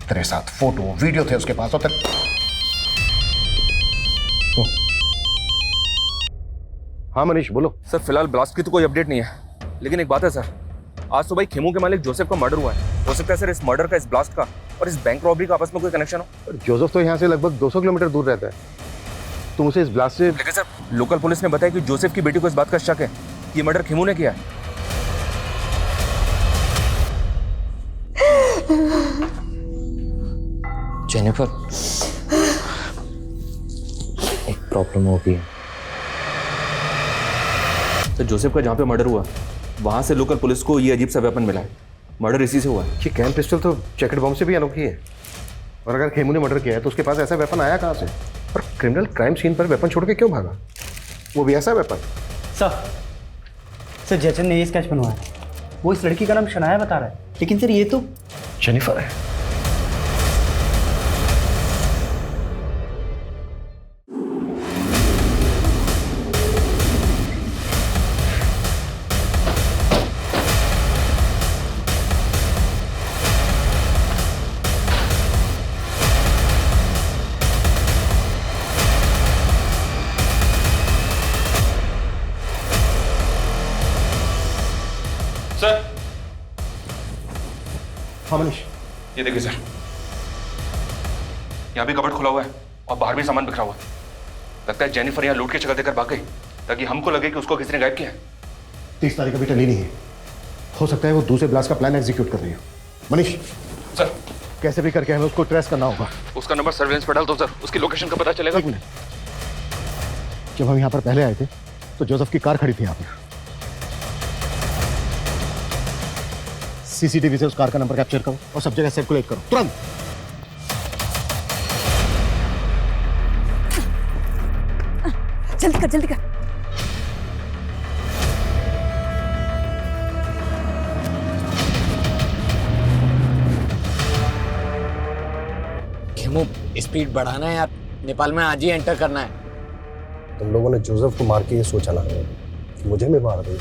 I: तेरे साथ फोटो वीडियो थे उसके पास। और हाँ मनीष बोलो।
H: सर, फिलहाल ब्लास्ट की तो कोई अपडेट नहीं है, लेकिन एक बात है सर, आज सुबह खेमू के मालिक जोसेफ का मर्डर हुआ है। हो सकता है सर इस मर्डर का, इस ब्लास्ट का और इस बैंक रॉबरी का आपस में कोई कनेक्शन हो।
I: जोसेफ तो यहाँ से लगभग 200 किलोमीटर दूर रहता है, तुम उसे इस ब्लास्ट से।
H: लेकिन सर, लोकल पुलिस ने बताया कि जोसेफ की बेटी को इस बात का शक है कि ये मर्डर खेमू ने किया है।
Q: जेनिफर, एक प्रॉब्लम हो गई है।
H: तो जोसेफ का जहाँ पे मर्डर हुआ वहाँ से लोकल पुलिस को ये अजीब सा वेपन मिला है। मर्डर इसी से हुआ है।
I: ये कैन पिस्टल तो जैकेट बॉम्ब से भी अनोखी है, और अगर खेमू ने मर्डर किया है तो उसके पास ऐसा वेपन आया कहाँ से? और क्रिमिनल क्राइम सीन पर वेपन छोड़ के क्यों भागा, वो भी ऐसा वेपन?
L: सर जयचंद ने ये स्केच बनवाया, वो इस लड़की का नाम शनाया बता रहा है, लेकिन सर ये तो
I: जेनिफर है। हाँ मनीष,
H: ये देखिए सर, यहाँ भी कबर्ड खुला हुआ है और बाहर भी सामान बिखरा हुआ है। लगता है जेनिफर यहाँ लूट की जगह देकर भाग गई ताकि हमको लगे कि उसको किसी ने गायब किया है।
I: 30 तारीख अभी टली नहीं है, हो सकता है वो दूसरे ब्लास्ट का प्लान एग्जीक्यूट कर रही हो। मनीष
H: सर,
I: कैसे भी करके हमें उसको ट्रेस करना होगा।
H: उसका नंबर सर्वेलेंस पर डाल दो सर, उसकी लोकेशन का पता चलेगा।
I: 1 मिनट, जब हम यहाँ पर पहले आए थे तो जोसेफ की कार खड़ी थी यहाँ पर। सीसीटीवी से उस कार का नंबर कैप्चर करो और सब जगह सर्कुलेट करो तुरंत।
N: जल्दी कर, जल्दी कर।
R: खेमू, स्पीड बढ़ाना है यार, नेपाल में आज ही एंटर करना है।
A: तुम लोगों ने जोसेफ को मार के ये सोचा ना कि मुझे भी मार दे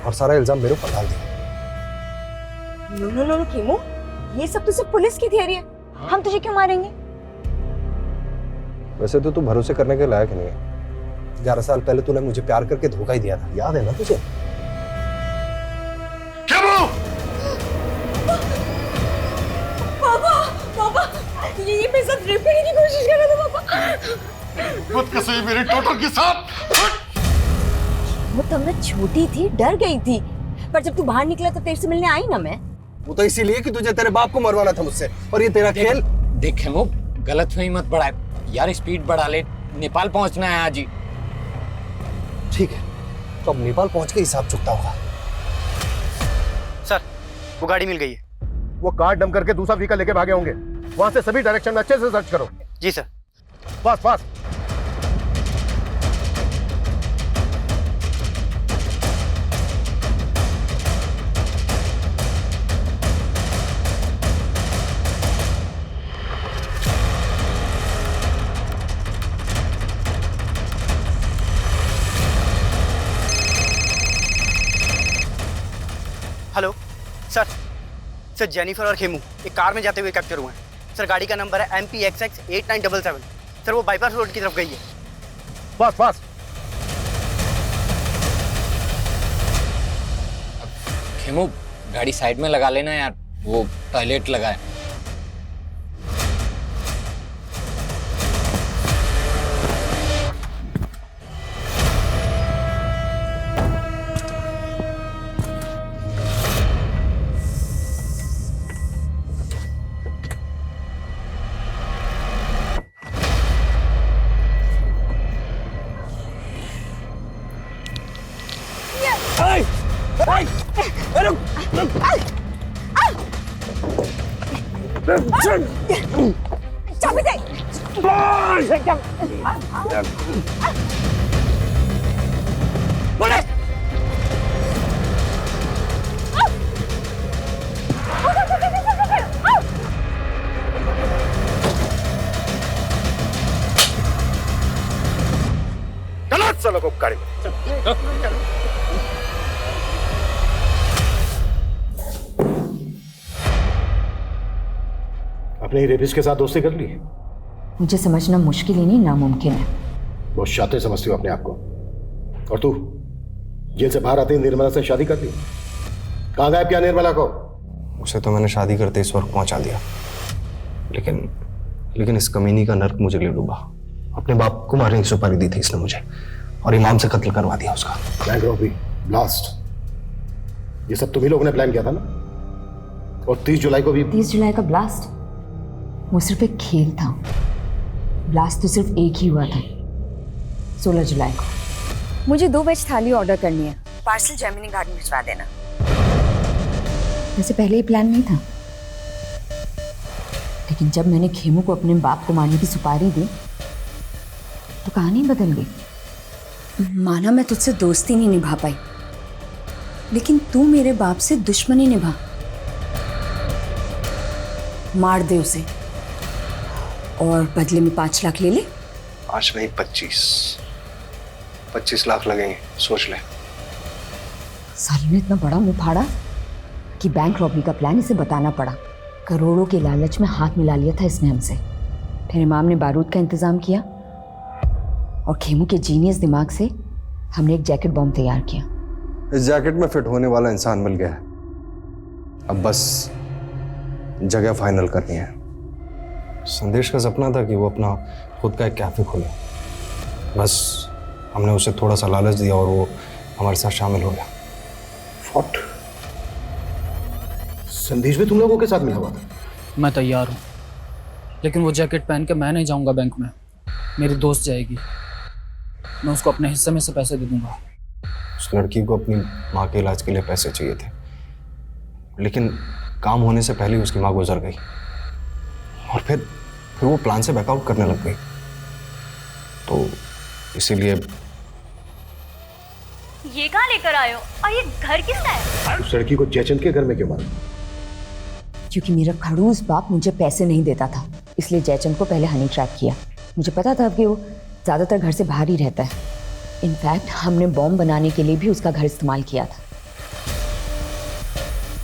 A: और सारा इल्जाम मेरे ऊपर डाल दिया।
N: नो खेमू, ये सब तो सिर्फ पुलिस की थियरी है। हम तुझे क्यों मारेंगे?
A: वैसे तो तू भरोसे करने के लायक नहीं है। 11 साल पहले तूने मुझे प्यार करके धोखा ही दिया था, याद है ना तुझे?
N: पापा, ये मेरे साथ रेप करने की कोशिश कर रहा था पापा।
I: खुद कसम मेरे टोटल के साथ।
N: वो तब मैं छोटी थी, डर गई थी, पर जब तू बाहर निकला तो तेरे से मिलने आई ना मैं।
A: वो तो इसीलिए कि तुझे तेरे बाप को मरवाना था मुझसे, और ये तेरा खेल।
R: देख खेमू, गलत हुई मत बढ़ाए यार, स्पीड बढ़ा ले, नेपाल पहुंचना है आज ही।
A: ठीक है, तो अब नेपाल पहुंच के हिसाब चुकता होगा।
L: सर, वो गाड़ी मिल गई है।
I: वो कार डंप करके दूसरा व्हीकल लेके भागे होंगे। वहां से सभी डायरेक्शन में अच्छे से सर्च करो।
L: जी sir.
I: Fast fast.
L: Hello sir, Jennifer और खेमू एक कार में जाते हुए कैप्चर हुए हैं। सर, गाड़ी का नंबर है MPXX 8977। सर, वो बाईपास रोड की तरफ गई है।
I: Fast fast.
R: खेमू, गाड़ी साइड में लगा लेना यार, वो टॉयलेट लगा है।
N: चाबी दे।
I: गलत चलो को गाड़ी। अपने रेपिस्ट के साथ दोस्ती कर ली?
N: मुझे समझना मुश्किल ही नहीं, नामुमकिन है।
I: बहुत शातिर समझती हो अपने आप को। और तू जेल से बाहर आते ही निर्मला से शादी कर ली? कहाँ गायब किया निर्मला को?
A: उसे तो मैंने शादी करते इस वक्त पहुंचा दिया, लेकिन इस कमीनी का नर्क मुझे ले डूबा। अपने बाप को मारने की सुपारी दी थी इसने मुझे, और इमाम से कत्ल करवा दिया उसका।
I: बैंक रॉबरी, ब्लास्ट, ये सब तुम्ही लोगों ने प्लान किया था ना? और 30 जुलाई को भी।
N: 30 जुलाई का ब्लास्ट वो सिर्फ एक खेल था। ब्लास्ट तो सिर्फ एक ही हुआ था, 16 जुलाई को। मुझे 2 वेज थाली ऑर्डर करनी है, पार्सल जेमिनी गार्डन भिजवा देना। वैसे पहले ही प्लान नहीं था, लेकिन जब मैंने खेमू को अपने बाप को मारने की सुपारी दी तो कहानी बदल गई। माना मैं तुझसे दोस्ती नहीं निभा पाई, लेकिन तू मेरे बाप से दुश्मनी निभा। मार दे उसे और बदले में 5 लाख ले ले।
A: 5 नहीं 25 लाख लगेंगे, सोच ले।
N: साली ने इतना बड़ा मुंह फाड़ा कि बैंक रॉबरी का प्लान इसे बताना पड़ा। करोड़ों के लालच में हाथ मिला लिया था इसने हमसे। फिर इमाम ने बारूद का इंतजाम किया और खेमू के जीनियस दिमाग से हमने एक जैकेट बॉम्ब तैयार किया।
A: इस जैकेट में फिट होने वाला इंसान मिल गया है, अब बस जगह फाइनल करनी है। संदेश का सपना था कि वो अपना खुद का एक कैफे खोले, बस हमने उसे थोड़ा सा लालच दिया और वो हमारे साथ शामिल हो गया।
I: व्हाट? संदेश भी तुम लोगों के साथ मिला हुआ था?
E: मैं तैयार हूँ, लेकिन वो जैकेट पहन के मैं नहीं जाऊँगा बैंक में, मेरी दोस्त जाएगी। मैं उसको अपने हिस्से में से पैसे दे दूँगा।
A: उस लड़की को अपनी माँ के इलाज के लिए पैसे चाहिए थे, लेकिन काम होने से पहले ही उसकी माँ गुजर गई और फिर वो प्लान से बैकआउट करने लग गई। तो इसीलिए
D: ये कहाँ लेकर आए हो और ये घर किसका है?
I: उस लड़की को जयचंद के घर में क्यों मारा?
N: क्योंकि मेरा खड़ूस बाप मुझे पैसे नहीं देता था, इसलिए जयचंद को पहले हनी ट्रैप किया। मुझे पता था कि वो ज़्यादातर घर से बाहर ही रहता है। इनफैक्ट हमने बॉम्ब बनाने के लिए भी उसका घर इस्तेमाल किया था।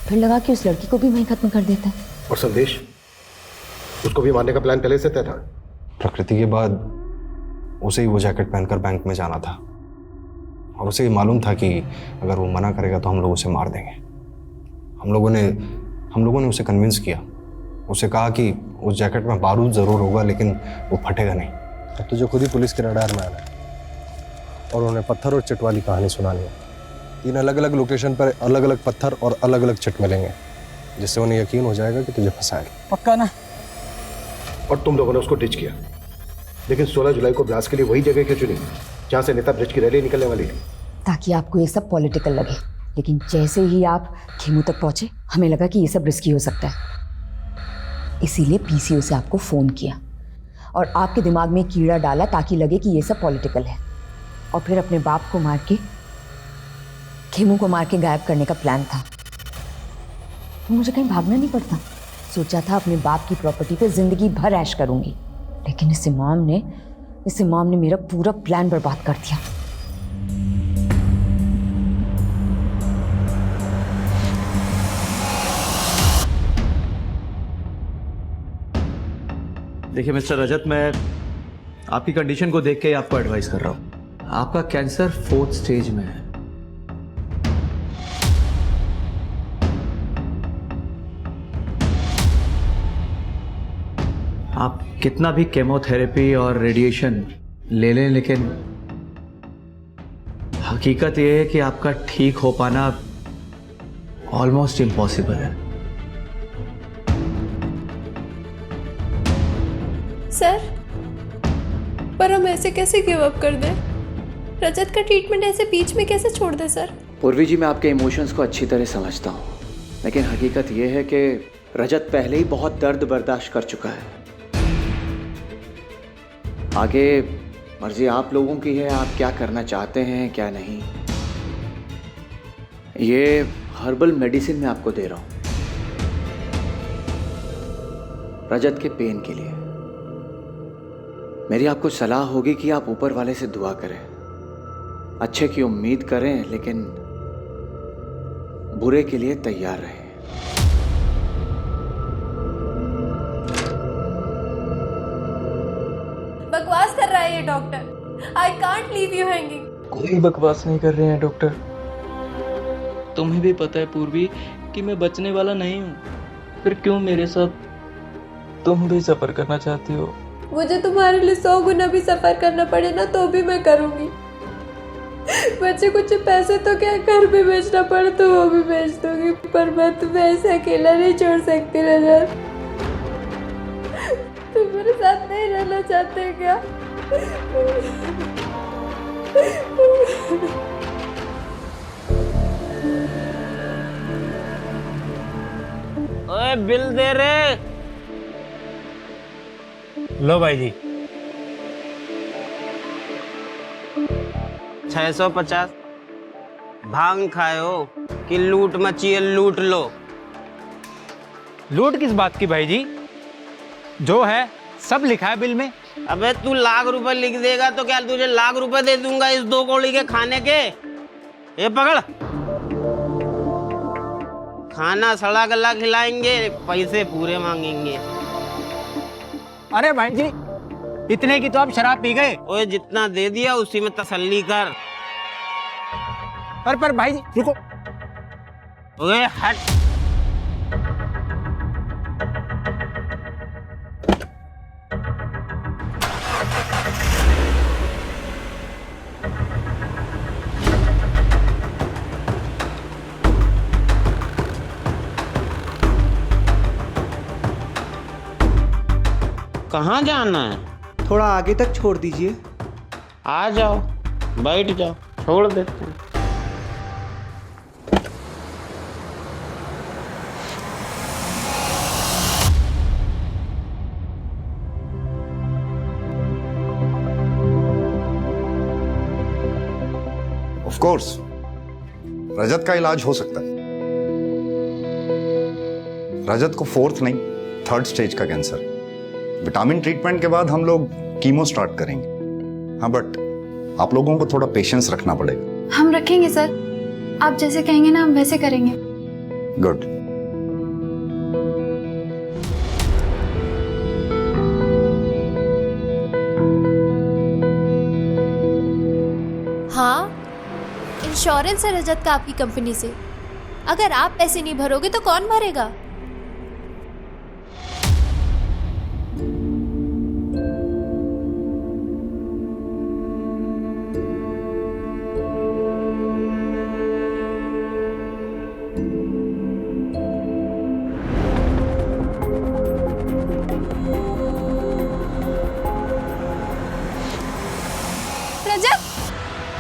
N: फिर लगा कि उस लड़की को भी वहीं खत्म कर देता है।
I: और संदेश, उसको भी मारने का प्लान पहले से तय था?
A: प्रकृति के बाद उसे ही वो जैकेट पहनकर बैंक में जाना था और उसे ये मालूम था कि अगर वो मना करेगा तो हम लोग उसे मार देंगे। हम लोगों ने उसे कन्विंस किया। उसे कहा कि उस जैकेट में बारूद ज़रूर होगा लेकिन वो फटेगा नहीं। अब तुझे खुद ही पुलिस के रडार में आना है और उन्हें पत्थर और चिट वाली कहानी सुनानी है। 3 अलग अलग लोकेशन पर अलग अलग पत्थर और अलग अलग चिट मिलेंगे, जिससे उन्हें यकीन हो जाएगा कि तुझे फंसाएगा।
E: पक्का ना?
I: और तुम लोगों ने उसको डिच किया, लेकिन 16 जुलाई को ब्लास्ट के लिए वही जगह क्यों चुनी जहां से नेता ब्रिज की रैली निकलने वाली है?
N: ताकि आपको ये सब पॉलिटिकल लगे, लेकिन जैसे ही आप खेमू तक पहुंचे हमें लगा कि ये सब रिस्की हो सकता है। इसीलिए पीसीओ से आपको फ़ोन किया और आपके दिमाग में कीड़ा डाला ताकि लगे कि ये सब पॉलिटिकल है, और फिर अपने बाप को मार के खेमू को मार के गायब करने का प्लान था। तो मुझे कहीं भागना नहीं पड़ता। सोचा था अपने बाप की प्रॉपर्टी पे जिंदगी भर ऐश करूंगी, लेकिन इस इमाम ने मेरा पूरा प्लान बर्बाद कर दिया।
S: देखिए मिस्टर रजत, मैं आपकी कंडीशन को देख के आपको एडवाइस कर रहा हूं। आपका कैंसर 4th स्टेज में है। आप कितना भी केमोथेरेपी और रेडिएशन ले लें, लेकिन हकीकत यह है कि आपका ठीक हो पाना ऑलमोस्ट इम्पॉसिबल है।
T: सर, पर हम ऐसे कैसे गिव अप कर दें? रजत का ट्रीटमेंट ऐसे बीच में कैसे छोड़ दें सर?
S: पूर्वी जी, मैं आपके इमोशंस को अच्छी तरह समझता हूँ, लेकिन हकीकत यह है कि रजत पहले ही बहुत दर्द बर्दाश्त कर चुका है। आगे मर्जी आप लोगों की है, आप क्या करना चाहते हैं क्या नहीं। ये हर्बल मेडिसिन मैं आपको दे रहा हूँ रजत के पेन के लिए। मेरी आपको सलाह होगी कि आप ऊपर वाले से दुआ करें, अच्छे की उम्मीद करें, लेकिन बुरे के लिए तैयार रहें।
T: बकवास कर रहा है ये doctor. I can't leave you hanging.
Q: कोई बकवास नहीं कर रहे हैं डॉक्टर। तुम्हें भी पता है पूर्वी कि मैं बचने वाला नहीं हूँ, फिर क्यों मेरे साथ तुम भी सफर करना चाहती हो?
T: मुझे तुम्हारे लिए 100 गुना भी सफर करना पड़े ना तो भी मैं करूंगी। बच्चे कुछ पैसे तो क्या घर पे बेचना पड़े तो वो भी बेच दूंगी, पर मैं तुम्हें ऐसे अकेला नहीं छोड़ सकती रजत। तुम मेरे साथ नहीं रहना चाहते क्या?
U: ओए बिल दे रे।
V: लो भाई जी।
U: 650। भांग खाए हो कि लूट मची है? लूट लो।
V: लूट किस बात की भाई जी? जो है सब लिखा है बिल में।
U: अबे तू लाख रुपए लिख देगा तो क्या तुझे लाख रुपए दे दूंगा इस 2 कौड़ी के खाने के? ये पकड़, खाना सड़ा गला खिलाएंगे, पैसे पूरे मांगेंगे।
V: अरे भाई जी, इतने की तो आप शराब पी गए।
U: ओए जितना दे दिया उसी में तसल्ली कर।
V: पर भाई जी रुको।
U: ओए हट। कहाँ जाना है?
S: थोड़ा आगे तक छोड़ दीजिए।
U: आ जाओ, बैठ जाओ, छोड़ देते हैं।
G: ऑफ कोर्स रजत का इलाज हो सकता है। रजत को 4th नहीं 3rd स्टेज का कैंसर। विटामिन ट्रीटमेंट के बाद हम लोग कीमो स्टार्ट करेंगे। हाँ, बट आप लोगों को थोड़ा पेशेंस रखना पड़ेगा।
K: हम रखेंगे सर, आप जैसे कहेंगे ना हम वैसे करेंगे।
G: गुड।
T: हाँ, इंश्योरेंस है रजत का आपकी कंपनी से। अगर आप पैसे नहीं भरोगे तो कौन भरेगा?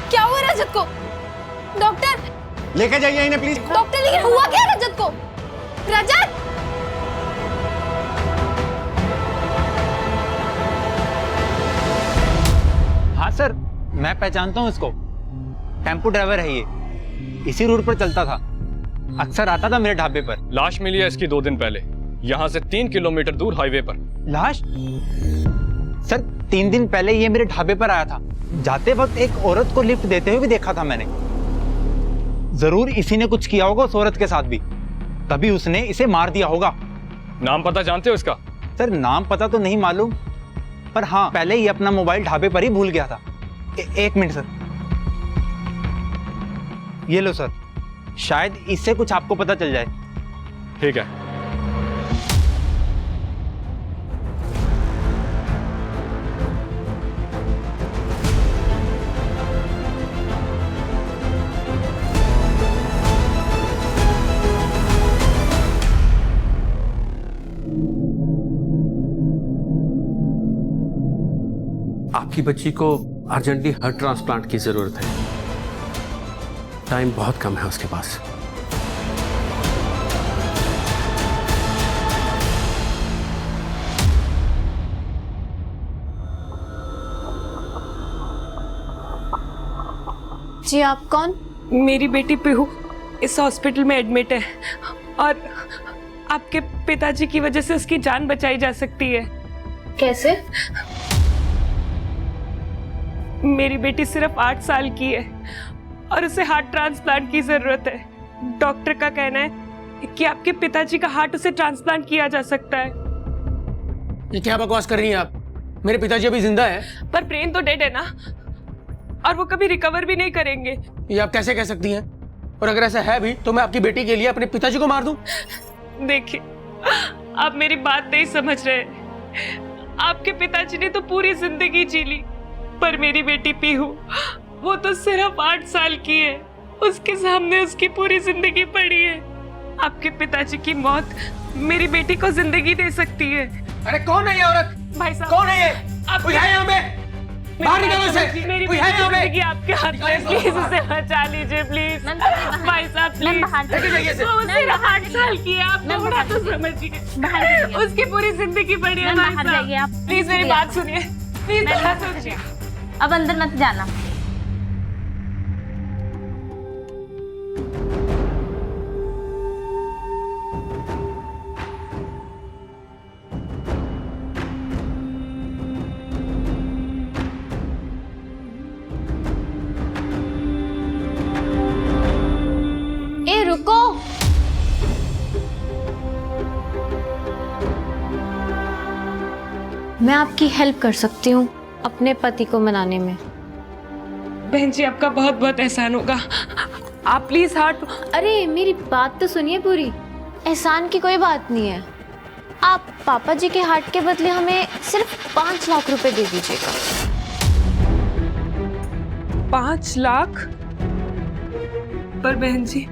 D: क्या हुआ रजत को? डॉक्टर
R: लेके जाइए इन्हें प्लीज।
D: डॉक्टर, लेकिन हुआ क्या रजत को? रजत!
V: हाँ सर, मैं पहचानता हूँ इसको। टेम्पो ड्राइवर है ये, इसी रूट पर चलता था, अक्सर आता था मेरे ढाबे पर।
W: लाश मिली है इसकी 2 दिन पहले, यहाँ से 3 किलोमीटर दूर हाईवे पर।
V: लाश? सर 3 दिन पहले ये मेरे ढाबे पर आया था। जाते वक्त एक औरत को लिफ्ट देते हुए भी देखा था मैंने। जरूर इसी ने कुछ किया होगा उस औरत के साथ भी, तभी उसने इसे मार दिया होगा।
W: नाम पता जानते हो इसका?
V: सर नाम पता तो नहीं मालूम, पर हाँ पहले ही अपना मोबाइल ढाबे पर ही भूल गया था। एक मिनट सर, ये लो सर, शायद इससे कुछ आपको पता चल जाए।
W: ठीक है।
X: आपकी बच्ची को अर्जेंटली हार्ट ट्रांसप्लांट की जरूरत है। टाइम बहुत कम है उसके पास।
T: जी आप कौन?
J: मेरी बेटी पीहू इस हॉस्पिटल में एडमिट है और आपके पिताजी की वजह से उसकी जान बचाई जा सकती है।
T: कैसे?
J: मेरी बेटी सिर्फ 8 साल की है और उसे हार्ट ट्रांसप्लांट की जरूरत है। डॉक्टर का कहना है कि आपके पिताजी का हार्ट उसे ट्रांसप्लांट किया जा सकता है।
X: ये क्या बकवास कर रही हैं आप? मेरे पिताजी अभी जिंदा है।
J: पर ब्रेन तो डेड है ना, और वो कभी रिकवर भी नहीं करेंगे।
X: ये आप कैसे कह सकती हैं? और अगर ऐसा है भी तो मैं आपकी बेटी के लिए अपने पिताजी को मार दूं?
J: देखिए, आप मेरी बात नहीं समझ रहे। आपके पिताजी ने तो पूरी जिंदगी जी ली, पर मेरी बेटी पीहू वो तो सिर्फ 8 साल की है। उसके सामने उसकी पूरी जिंदगी पड़ी है। आपके पिताजी की मौत मेरी बेटी को जिंदगी दे सकती है।
X: अरे कौन है ये औरत?
J: भाई साहब,
X: कौन है ये? कोई है यहाँ पे? बाहर निकलो इसे।
J: मेरी
X: कोई है यहाँ पे?
J: जिंदगी आपके हाथ में, प्लीज उसे बचा लीजिए प्लीज। भाई साहब प्लीज, उसे 8 साल की है, आप थोड़ा तो समझिए। उसकी पूरी जिंदगी पड़ी है। भाई साहब प्लीज मेरी बात सुनिए, प्लीज थोड़ा सोचिए।
T: अब अंदर मत जाना। ए रुको, मैं आपकी हेल्प कर सकती हूँ अपने पति को मनाने में।
J: बहन जी आपका बहुत बहुत एहसान होगा, आप प्लीज हार्ट।
T: अरे मेरी बात तो सुनिए पूरी। एहसान की कोई बात नहीं है। आप पापा जी के हार्ट के बदले हमें सिर्फ 5 लाख रुपए दे दीजिएगा।
J: 5 लाख? पर बहन जी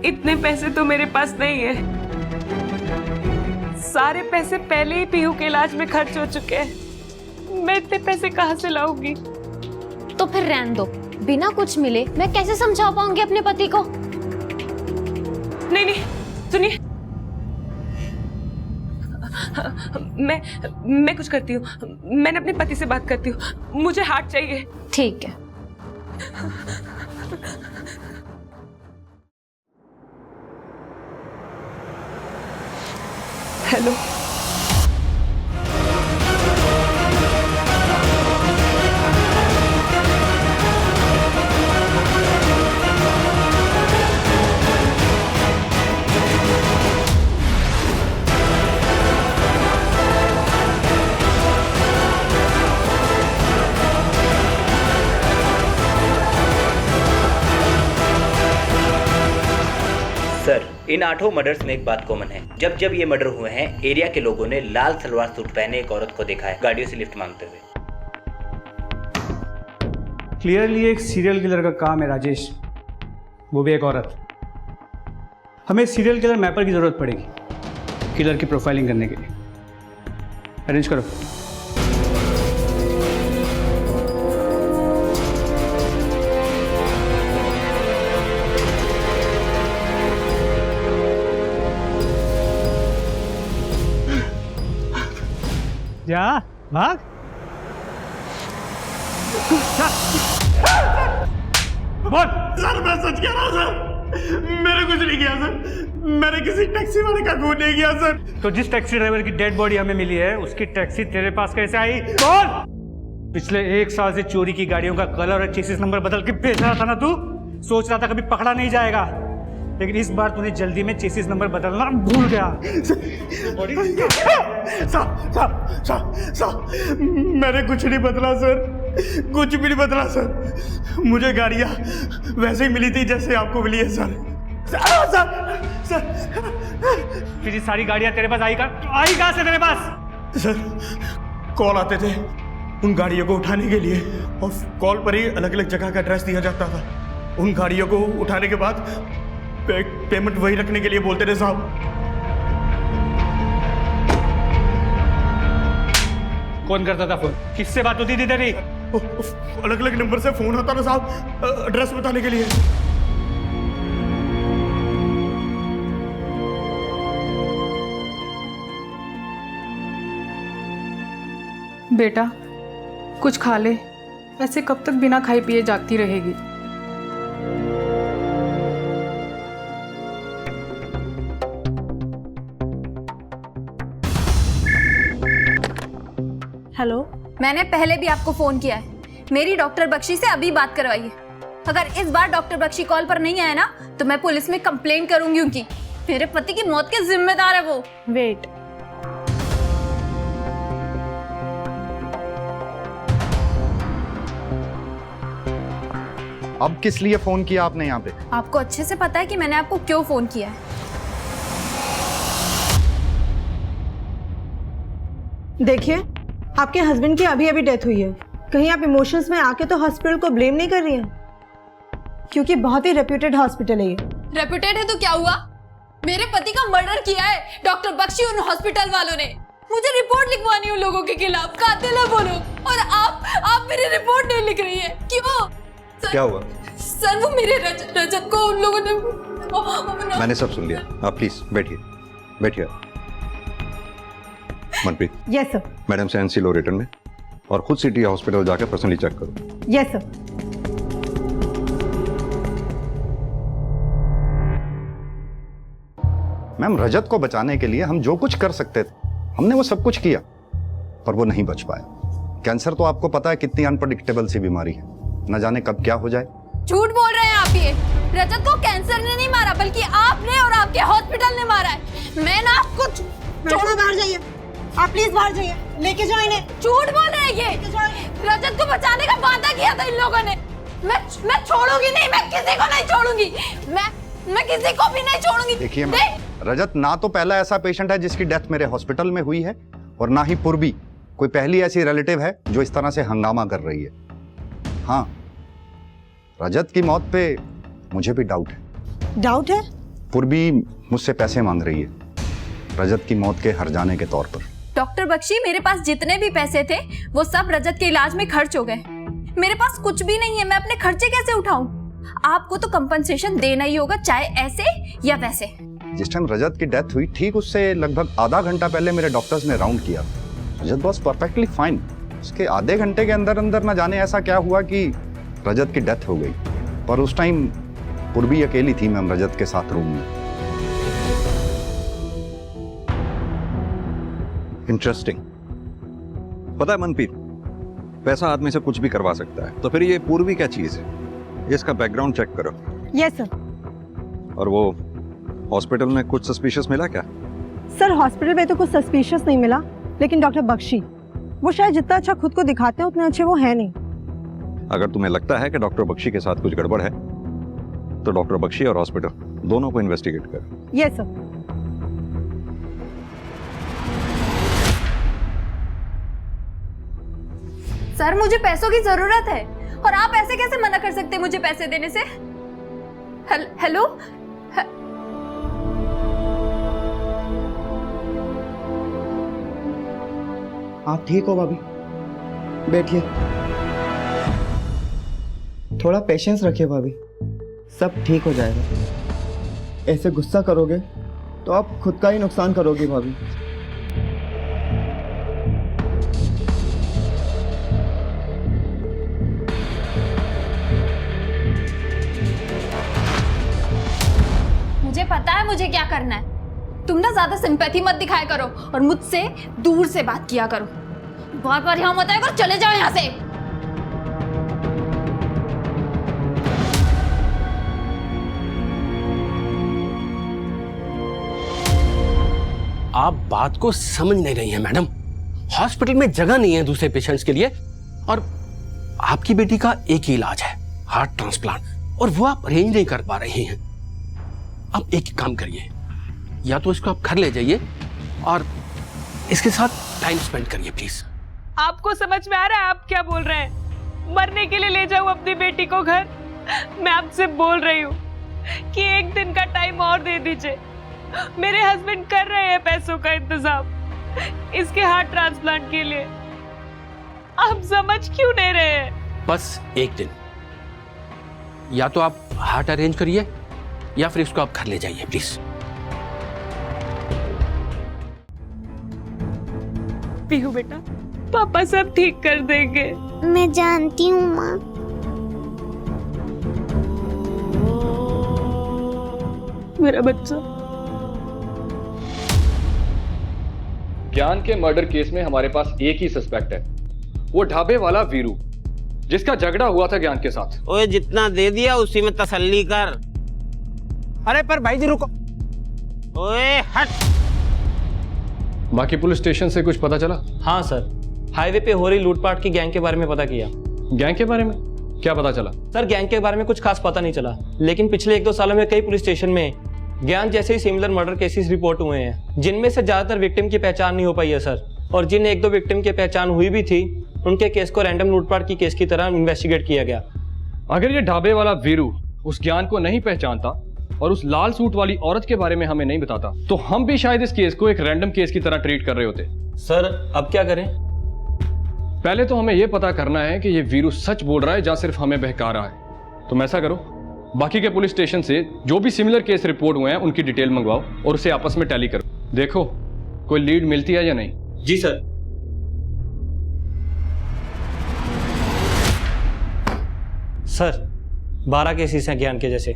J: इतने पैसे तो मेरे पास नहीं है। सारे पैसे पहले ही पीहू के इलाज में खर्च हो चुके हैं। मैं इतने पैसे कहाँ से लाऊंगी?
D: तो फिर रहने दो, बिना कुछ मिले मैं कैसे समझा पाऊंगी अपने पति को?
J: नहीं नहीं, सुनिए, मैं कुछ करती हूँ। मैंने अपने पति से बात करती हूँ, मुझे हार्ट चाहिए।
D: ठीक है।
J: हेलो,
B: सर, इन 8 मर्डर्स में एक बात कॉमन है। जब जब ये मर्डर हुए हैं, एरिया के लोगों ने लाल सलवार सूट पहने एक औरत को देखा है गाड़ियों से लिफ्ट मांगते हुए।
L: क्लियरली एक सीरियल किलर का काम है राजेश, वो भी एक औरत। हमें सीरियल किलर मैपर की ज़रूरत पड़ेगी किलर की प्रोफाइलिंग करने के लिए। अरेंज करो। जा भाग।
C: बोल। सर मैं सच कह रहा हूँ सर, मैंने कुछ नहीं किया सर, मैंने किसी टैक्सी वाले का खून नहीं किया सर।
L: तो जिस टैक्सी ड्राइवर की डेड बॉडी हमें मिली है उसकी टैक्सी तेरे पास कैसे आई? कौन? पिछले 1 साल से चोरी की गाड़ियों का कलर और चेसिस नंबर बदल के बेच रहा था ना तू? सोच रहा था कभी पकड़ा नहीं जाएगा, लेकिन इस बार तूने जल्दी में चेसिस नंबर बदलना भूल गया।
C: मैंने कुछ नहीं बदला सर, कुछ भी नहीं बदला सर। मुझे गाड़ियाँ वैसे ही मिली थी जैसे आपको मिली है सर।
L: फिर ये सारी गाड़ियाँ तेरे पास आई कहाँ से तेरे पास?
C: सर कॉल आते थे उन गाड़ियों को उठाने के लिए, और कॉल पर ही अलग अलग जगह का एड्रेस दिया जाता था। उन गाड़ियों को उठाने के बाद पेमेंट वही रखने के लिए बोलते थे साहब।
L: कौन करता था फोन? किससे बात होती थी तेरी?
C: अलग अलग नंबर से फोन आता था साहब, एड्रेस बताने के लिए।
M: बेटा कुछ खा ले, ऐसे कब तक बिना खाए पिए जागती रहेगी?
D: हेलो, मैंने पहले भी आपको फोन किया है। मेरी डॉक्टर बख्शी से अभी बात करवाइए। अगर इस बार डॉक्टर बख्शी कॉल पर नहीं आया ना तो मैं पुलिस में कंप्लेंट करूंगी उनकी। मेरे पति की मौत के जिम्मेदार है वो।
M: वेट,
G: अब किस लिए फोन किया आपने यहाँ पे?
D: आपको अच्छे से पता है कि मैंने आपको क्यों फोन किया है।
P: देखिए, आपके हस्बैंड की अभी अभी डेथ हुई है। कहीं आप इमोशंस में आके तो हॉस्पिटल को ब्लेम नहीं कर रही हैं? क्योंकि बहुत ही रेप्यूटेड हॉस्पिटल है ये।
D: रेप्यूटेड है तो क्या हुआ? मेरे पति का मर्डर किया है डॉक्टर बख्शी उन हॉस्पिटल वालों ने। मुझे रिपोर्ट लिखवानी उन लोगों के खिलाफ, कातिल है वो लोग। और आप मेरी रिपोर्ट नहीं लिख रही है, क्यों?
G: क्या हुआ?
D: सर वो मेरे रजत को उन लोगों ने।
G: मैंने सब सुन लिया, आप प्लीज बैठिए बैठिए। मनप्रीत।
P: Yes sir.
G: मैडम से एनसी लो रिटर्न में, और खुद सिटी हॉस्पिटल जाकर पर्सनली चेक करो।
P: Yes sir.
G: मैम, रजत को बचाने के लिए हम जो कुछ कर सकते थे हमने वो सब कुछ किया, पर वो नहीं बच पाया। कैंसर तो आपको पता है कितनी अनप्रेडिक्टेबल सी बीमारी है, न जाने कब क्या हो जाए।
D: झूठ बोल रहे हैं आप। ये रजत को कैंसर ने नहीं मारा, बल्कि आपने और आपके हॉस्पिटल ने मारा है। मैं ना आपको
P: छोड़ो, बाहर जाइए आप, प्लीज बाहर जाइए, लेके जाओ इन्हें।
D: झूठ बोल रहे हैं ये। रजत को बचाने का वादा किया था इन लोगों ने। मैं छोड़ूंगी नहीं, मैं किसी को नहीं छोड़ूंगी। मैं किसी को भी नहीं छोड़ूंगी।
G: देखिए रजत ना तो पहला ऐसा पेशेंट है जिसकी डेथ मेरे हॉस्पिटल में हुई है, और ना ही पूर्वी कोई पहली ऐसी रिलेटिव है जो इस तरह से हंगामा कर रही है। हाँ, रजत की मौत पे मुझे भी डाउट है।
P: डाउट है?
G: पूर्वी मुझसे पैसे मांग रही है। रजत की मौत के हर जाने के तौर पर।
D: डॉक्टर बख्शी, मेरे पास जितने भी पैसे थे वो सब रजत के इलाज में खर्च हो गए। मेरे पास कुछ भी नहीं है, मैं अपने खर्चे कैसे उठाऊं? आपको तो कंपनसेशन देना ही होगा, चाहे ऐसे या वैसे।
G: जिस टाइम रजत की डेथ हुई ठीक उससे लगभग आधा घंटा पहले मेरे डॉक्टर्स ने राउंड किया। रजत वॉज परफेक्टली फाइन। उसके आधे घंटे के अंदर अंदर न जाने ऐसा क्या हुआ कि रजत की डेथ हो गई। पर उस टाइम पूर्वी अकेली थी मैम रजत के साथ रूम में।
A: इंटरेस्टिंग। पता है मनप्रीत, पैसा आदमी से कुछ भी करवा सकता है, तो फिर ये पूर्वी क्या चीज है? इसका बैकग्राउंड चेक करो।
P: Yes sir.
A: और वो हॉस्पिटल में कुछ सस्पिशियस मिला क्या?
P: सर हॉस्पिटल में तो कुछ सस्पिशियस नहीं मिला, लेकिन डॉक्टर बख्शी वो शायद जितना अच्छा खुद को दिखाते हैं उतने अच्छे वो है नहीं।
A: अगर तुम्हें लगता है कि डॉक्टर बख्शी के साथ कुछ गड़बड़ है तो डॉक्टर बख्शी और हॉस्पिटल दोनों को इन्वेस्टिगेट करो।
P: Yes sir.
D: सर मुझे पैसों की जरूरत है और आप ऐसे कैसे मना कर सकते हैं मुझे पैसे देने से? हेलो
L: आप ठीक हो भाभी? बैठिए, थोड़ा पेशेंस रखिए भाभी, सब ठीक हो जाएगा। ऐसे गुस्सा करोगे तो आप खुद का ही नुकसान करोगे भाभी।
D: मुझे पता है मुझे क्या करना है। तुम ना ज्यादा सिंपैथी मत दिखाया करो और मुझसे दूर से बात किया करो। बार बार यहाँ मत आया करो, चले जाओ यहाँ से।
X: आप बात को समझ नहीं रही हैं मैडम। हॉस्पिटल में जगह नहीं है दूसरे पेशेंट्स के लिए, और आपकी बेटी का एक ही इलाज है, हार्ट ट्रांसप्लांट, और वो आप अरेंज नहीं कर पा रही हैं। अब एक काम करिए, या तो इसको आप घर ले जाइए और इसके साथ टाइम स्पेंड करिए प्लीज।
J: आपको समझ में आ रहा है आप क्या बोल रहे हैं? मरने के लिए ले जाऊं अपनी बेटी को घर? मैं आपसे बोल रही हूँ कि एक दिन का टाइम और दे दीजिए। मेरे हस्बैंड कर रहे हैं पैसों का इंतजाम इसके हार्ट ट्रांसप्लांट के लिए। आप समझ क्यों नहीं रहे हैं?
X: बस एक दिन, या तो आप हार्ट अरेंज करिए या फिर इसको आप घर ले जाइए प्लीज।
J: पीहू बेटा, पापा सब ठीक कर देंगे।
F: मैं जानती हूँ माँ।
J: मेरा बच्चा।
W: ज्ञान के मर्डर केस में हमारे पास एक ही सस्पेक्ट है, वो ढाबे वाला वीरू, जिसका झगड़ा हुआ था ज्ञान के साथ।
U: ओए जितना दे दिया उसी में तसल्ली कर।
L: अरे पर भाई जी रुको।
U: ओए हट।
W: बाकी पुलिस स्टेशन से कुछ पता चला?
Q: हाँ सर, हाईवे पे हो रही लूटपाट की गैंग के बारे में पता किया।
W: गैंग के बारे में क्या पता चला?
Q: सर गैंग के बारे में कुछ खास पता नहीं चला, लेकिन पिछले 1-2 सालों में कई पुलिस स्टेशन में ज्ञान जैसे ही सिमिलर मर्डर केसेस रिपोर्ट हुए हैं, जिनमें से ज्यादातर विक्टिम की पहचान नहीं हो पाई है सर। और जिन 1-2 विक्टिम की पहचान हुई भी थी, उनके केस को रैंडम लूटपाट की केस की तरह इन्वेस्टिगेट किया गया।
W: अगर ये ढाबे वाला वीरू उस ज्ञान को नहीं पहचानता और उस लाल सूट वाली औरत के बारे में हमें नहीं बताता, तो हम भी शायद इस केस को एक रैंडम केस की तरह ट्रीट कर रहे होते।
Q: सर अब क्या करें?
W: पहले तो हमें यह पता करना है कि ये वीरू सच बोल रहा है या सिर्फ हमें बहका रहा है। तुम ऐसा करो, बाकी के पुलिस स्टेशन से जो भी सिमिलर केस रिपोर्ट हुए हैं उनकी डिटेल मंगवाओ और उसे आपस में टैली करो। देखो कोई लीड मिलती है या नहीं।
Q: जी सर। सर 12 केसेस हैं ज्ञान के जैसे।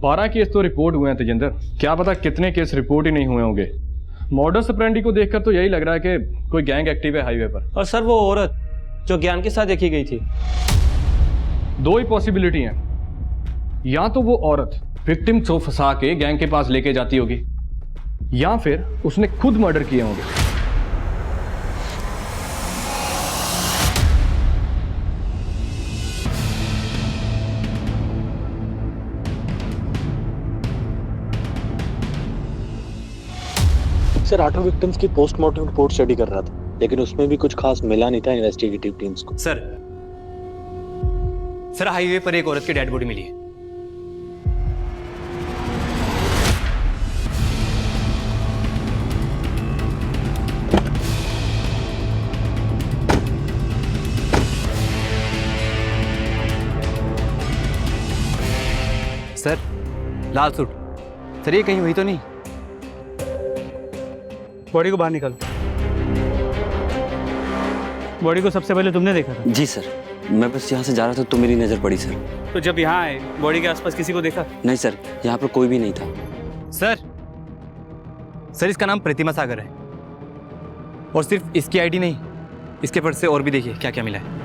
W: 12 केस तो रिपोर्ट हुए हैं तेजिंदर, क्या पता कितने केस रिपोर्ट ही नहीं हुए होंगे। मॉडस ऑपरेंडी को देखकर तो यही लग रहा है कि कोई गैंग एक्टिव है हाईवे पर।
Q: और सर वो औरत जो ज्ञान के साथ देखी गई थी,
W: 2 ही पॉसिबिलिटी हैं, या तो वो औरत विक्टिम को फंसा के गैंग के पास लेके जाती होगी, या फिर उसने खुद मर्डर किए होंगे।
H: सर 8 विक्टिम्स की पोस्टमार्टम रिपोर्ट स्टडी कर रहा था, लेकिन उसमें भी कुछ खास मिला नहीं था इन्वेस्टिगेटिव टीम्स को।
B: सर हाईवे पर एक औरत की डेड बॉडी मिली है।
L: लाल सूट। सर ये कहीं हुई तो नहीं?
E: बॉडी को बाहर निकाल। बॉडी को सबसे पहले तुमने देखा था?
I: जी सर, मैं बस यहाँ से जा रहा था तो मेरी नज़र पड़ी सर।
E: तो जब यहाँ आए बॉडी के आसपास किसी को देखा?
I: नहीं सर, यहाँ पर कोई भी नहीं था।
L: सर इसका नाम प्रतिमा सागर है, और सिर्फ इसकी आईडी नहीं, इसके पर्स से और भी देखिए क्या क्या मिला है।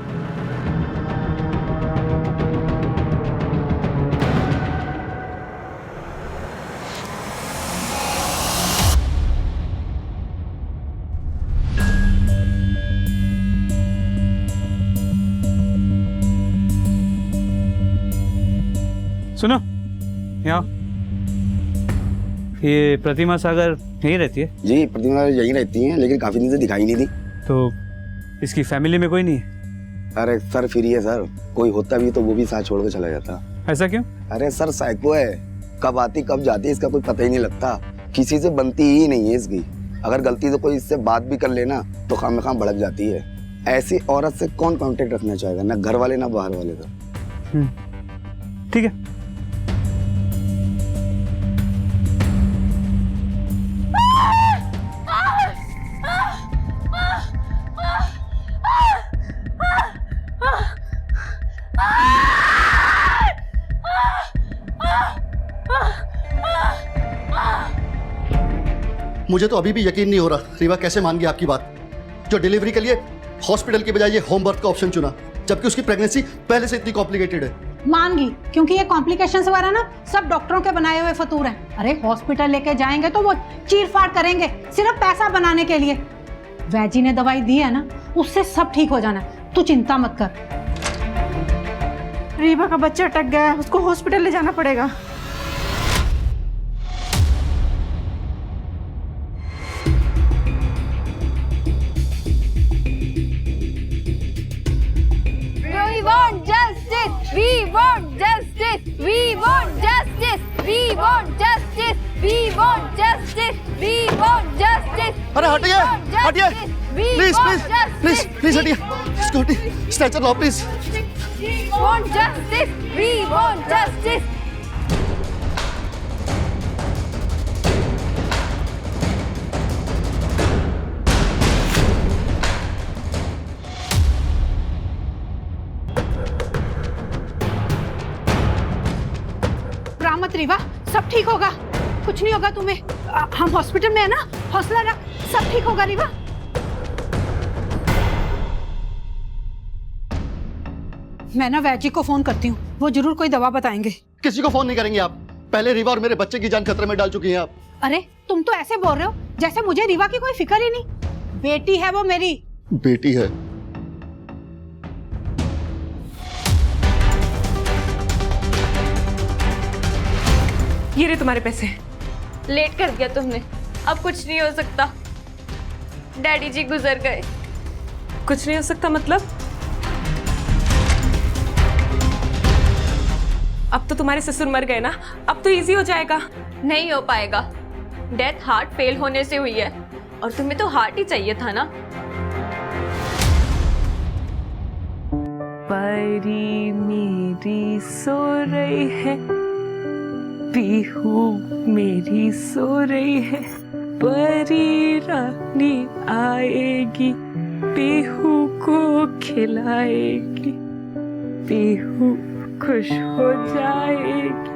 E: सुनो, यहाँ ये प्रतिमा सागर यहीं रहती है?
N: जी, प्रतिमा सागर यहीं रहती हैं, लेकिन काफी दिन से दिखाई नहीं दी।
E: तो इसकी फैमिली में कोई नहीं है?
N: अरे सर फ्री है सर, कोई होता भी तो वो भी साथ छोड़ के चला जाता।
E: ऐसा क्यों?
N: अरे सर साइको है, कब आती कब जाती है इसका कोई पता ही नहीं लगता, किसी से बनती ही नहीं है इसकी। अगर गलती से कोई इससे बात भी कर लेना तो खाम भड़क जाती है। ऐसी औरत से कौन कांटेक्ट रखना चाहेगा, ना घर वाले ना बाहर वाले। तो
E: ठीक है।
O: मुझे तो अभी भी यकीन नहीं हो रहा रीवा कैसे मान गई आपकी बात, जो डिलीवरी के लिए हॉस्पिटल के बजाय ये होम बर्थ का ऑप्शन चुना, जबकि उसकी प्रेगनेंसी पहले से इतनी कॉम्प्लिकेटेड है।
P: मान गई, क्योंकि ये कॉम्प्लिकेशंस वगैरह ना सब डॉक्टरों के बनाए हुए फतूर हैं। अरे हॉस्पिटल लेके जाएंगे तो वो चीर फाड़ करेंगे सिर्फ पैसा बनाने के लिए। वैजी ने दवाई दी है ना, उससे सब ठीक हो जाना है, तू चिंता मत कर।
M: रीवा का बच्चा अटक गया है, उसको हॉस्पिटल ले जाना पड़ेगा।
D: We want justice. We want justice. We want justice. We want justice. We want justice. We want justice.
O: अरे हटिए, हटिए, प्लीज प्लीज प्लीज प्लीज हटिए, स्कूटी स्ट्रेचर लाओ please.
D: We want justice. We want justice.
P: मत रीवा, सब ठीक होगा, कुछ नहीं होगा तुम्हें। हम हॉस्पिटल में है ना, हौसला रख, सब ठीक होगा रीवा। मैं ना वैजी को फोन करती हूँ, वो जरूर कोई दवा बताएंगे।
O: किसी को फोन नहीं करेंगे आप, पहले रीवा और मेरे बच्चे की जान खतरे में डाल चुकी हैं आप।
P: अरे तुम तो ऐसे बोल रहे हो जैसे मुझे रीवा की कोई फिक्र ही नहीं। बेटी है वो मेरी।
O: बेटी है?
J: ये रहे तुम्हारे पैसे। लेट कर दिया तुमने, अब कुछ नहीं हो सकता। डैडी जी गुजर गए। कुछ नहीं हो सकता मतलब? अब तो तुम्हारे ससुर मर गए ना, अब तो इजी हो जाएगा। नहीं हो पाएगा, डेथ हार्ट फेल होने से हुई है, और तुम्हें तो हार्ट ही चाहिए था ना। परी मेरी सो रही है, पीहू मेरी सो रही है, परी रानी आएगी, पीहू को खिलाएगी, पीहू खुश हो जाएगी।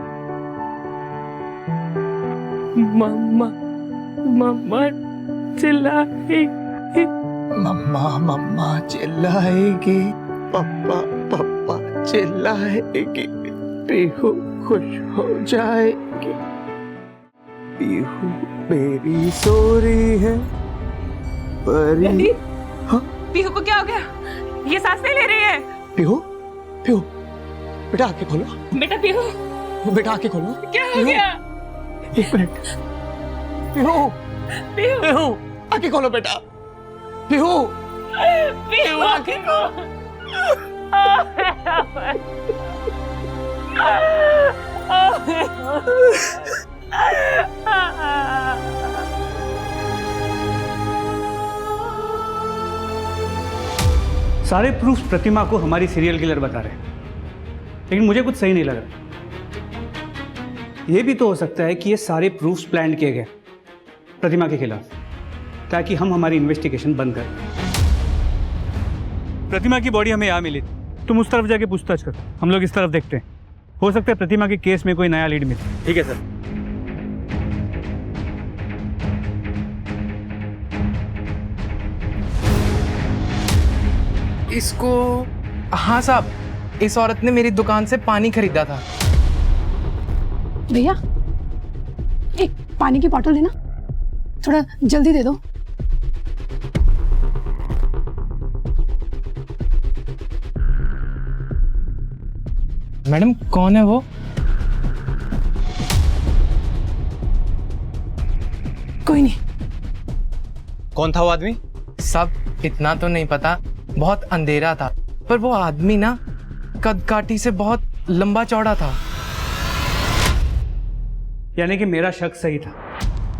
J: मम्मा मम्मा चिल्लाएगी,
C: मम्मा मम्मा चिल्लाएगी, पापा पापा चिल्लाएगी, पीहू खुश हो जाएगी, पीहू मेरी सो रही है, परी। हाँ?
J: पीहू को क्या हो गया? ये सांस नहीं ले रही है।
C: पीहू पीहू बेटा आंखें खोलो।
J: बेटा पीहू,
C: बेटा आंखें खोलो।
J: क्या हो गया?
C: एक मिनट। पीहू पीहू आंखें खोलो बेटा। पीहू
J: पीहू आंखें खोलो।
E: सारे प्रूफ प्रतिमा को हमारी सीरियल किलर बता रहे हैं, लेकिन मुझे कुछ सही नहीं लग रहा। ये भी तो हो सकता है कि ये सारे प्रूफ्स प्लान किए गए प्रतिमा के खिलाफ, ताकि हम हमारी इन्वेस्टिगेशन बंद करें। प्रतिमा की बॉडी हमें यहाँ मिली, तुम उस तरफ जाके पूछताछ कर, हम लोग इस तरफ देखते हैं। हो सकता है प्रतिमा के केस में कोई नया लीड मिले।
L: ठीक है सर।
K: इसको, हाँ साहब, इस औरत ने मेरी दुकान से पानी खरीदा था।
P: भैया एक पानी की बोतल देना, थोड़ा जल्दी दे दो।
K: मैडम कौन है वो?
P: कोई नहीं।
K: कौन था वो आदमी? सब इतना तो नहीं पता, बहुत अंधेरा था, पर वो आदमी ना कद काठी से बहुत लंबा चौड़ा था।
E: यानी कि मेरा शक सही था,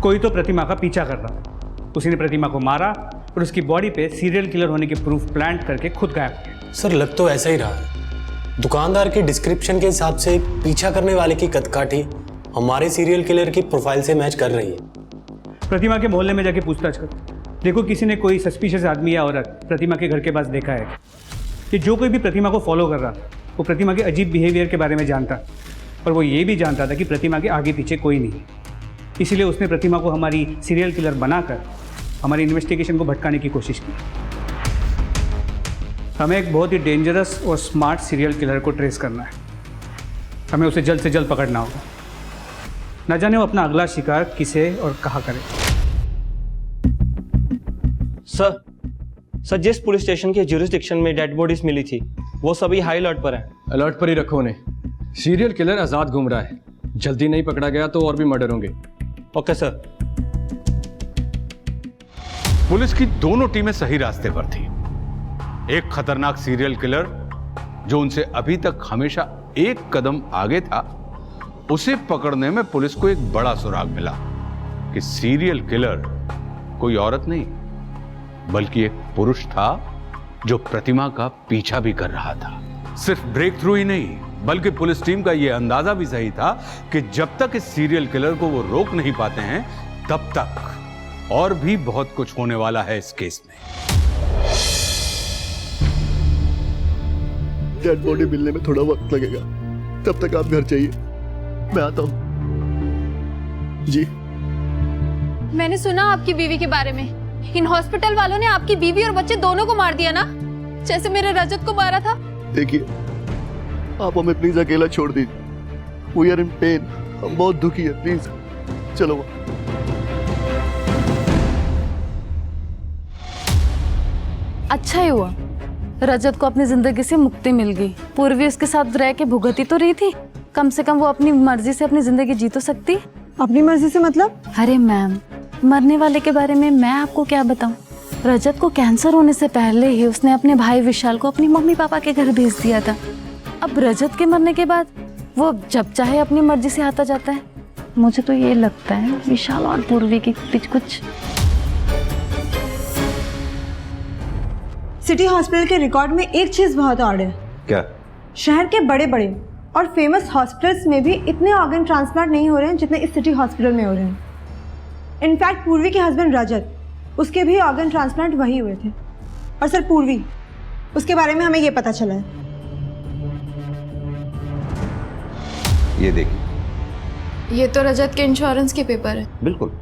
E: कोई तो प्रतिमा का पीछा कर रहा था। उसी ने प्रतिमा को मारा और उसकी बॉडी पे सीरियल किलर होने के प्रूफ प्लांट करके खुद गायब हो गया।
X: सर लग तो ऐसा ही रहा है। दुकानदार की डिस्क्रिप्शन के हिसाब से पीछा करने वाले की कदकाठी हमारे सीरियल किलर की प्रोफाइल से मैच कर रही है।
E: प्रतिमा के मोहल्ले में जाके पूछताछ करो, देखो किसी ने कोई सस्पिशियस आदमी या औरत प्रतिमा के घर के पास देखा है कि जो कोई भी प्रतिमा को फॉलो कर रहा था वो प्रतिमा के अजीब बिहेवियर के बारे में जानता, और वो ये भी जानता था कि प्रतिमा के आगे पीछे कोई नहीं। इसीलिए उसने प्रतिमा को हमारी सीरियल किलर बनाकर हमारी इन्वेस्टिगेशन को भटकाने की कोशिश की। हमें एक बहुत ही डेंजरस और स्मार्ट सीरियल किलर को ट्रेस करना है। हमें उसे जल्द से जल्द पकड़ना होगा, न जाने वो अपना अगला शिकार किसे और कहाँ करे।
Q: सर जिस पुलिस स्टेशन के ज्यूरिसडिक्शन में डेड बॉडीज मिली थी वो सभी हाई अलर्ट पर हैं।
W: अलर्ट पर ही रखो उन्हें। सीरियल किलर आजाद घूम रहा है, जल्दी नहीं पकड़ा गया तो और भी मर्डर होंगे।
Q: Okay sir.
R: पुलिस की दोनों टीमें सही रास्ते पर थी। एक खतरनाक सीरियल किलर जो उनसे अभी तक हमेशा एक कदम आगे था, उसे पकड़ने में पुलिस को एक बड़ा सुराग मिला कि सीरियल किलर कोई औरत नहीं बल्कि एक पुरुष था जो प्रतिमा का पीछा भी कर रहा था। सिर्फ ब्रेक थ्रू ही नहीं बल्कि पुलिस टीम का यह अंदाजा भी सही था कि जब तक इस सीरियल किलर को वो रोक नहीं पाते हैं तब तक और भी बहुत कुछ होने वाला है इस केस में।
O: डेड बॉडी मिलने में थोड़ा वक्त लगेगा, तब तक आप घर चाहिए, मैं आता हूं। जी
D: मैंने सुना आपकी बीवी के बारे में, इन हॉस्पिटल वालों ने आपकी बीवी और बच्चे दोनों को मार दिया ना, जैसे मेरे रजत को मारा था।
O: देखिए आप हमें प्लीज अकेला छोड़ दीजिए, वी आर इन पेन, हम बहुत दुखी है, प्लीज चलो।
J: अच्छा ही हुआ रजत को अपनी जिंदगी से मुक्ति मिल गई। पूर्वी उसके साथ रह के भुगती तो रही थी, कम से कम वो अपनी मर्जी से अपनी जिंदगी जी तो सकती।
P: अपनी मर्जी से मतलब?
J: अरे मैम, मरने वाले के बारे में मैं आपको क्या बताऊं। रजत को कैंसर होने से पहले ही उसने अपने भाई विशाल को अपनी मम्मी पापा के घर भेज दिया था। अब रजत के मरने के बाद वो जब चाहे अपनी मर्जी से आता जाता है। मुझे तो ये लगता है विशाल और पूर्वी के बीच कुछ।
P: सिटी हॉस्पिटल के रिकॉर्ड में एक चीज बहुत ऑड है।
A: क्या?
P: शहर के बड़े बड़े और फेमस हॉस्पिटल्स में भी इतने ऑर्गन ट्रांसप्लांट नहीं हो रहे हैं जितने इस सिटी हॉस्पिटल में हो रहे हैं। इनफैक्ट पूर्वी के हस्बैंड रजत, उसके भी ऑर्गन ट्रांसप्लांट वही हुए थे। और सर पूर्वी, उसके बारे में हमें ये पता चला है।
A: ये देखिए,
J: ये तो रजत के इंश्योरेंस के पेपर है।
A: बिल्कुल।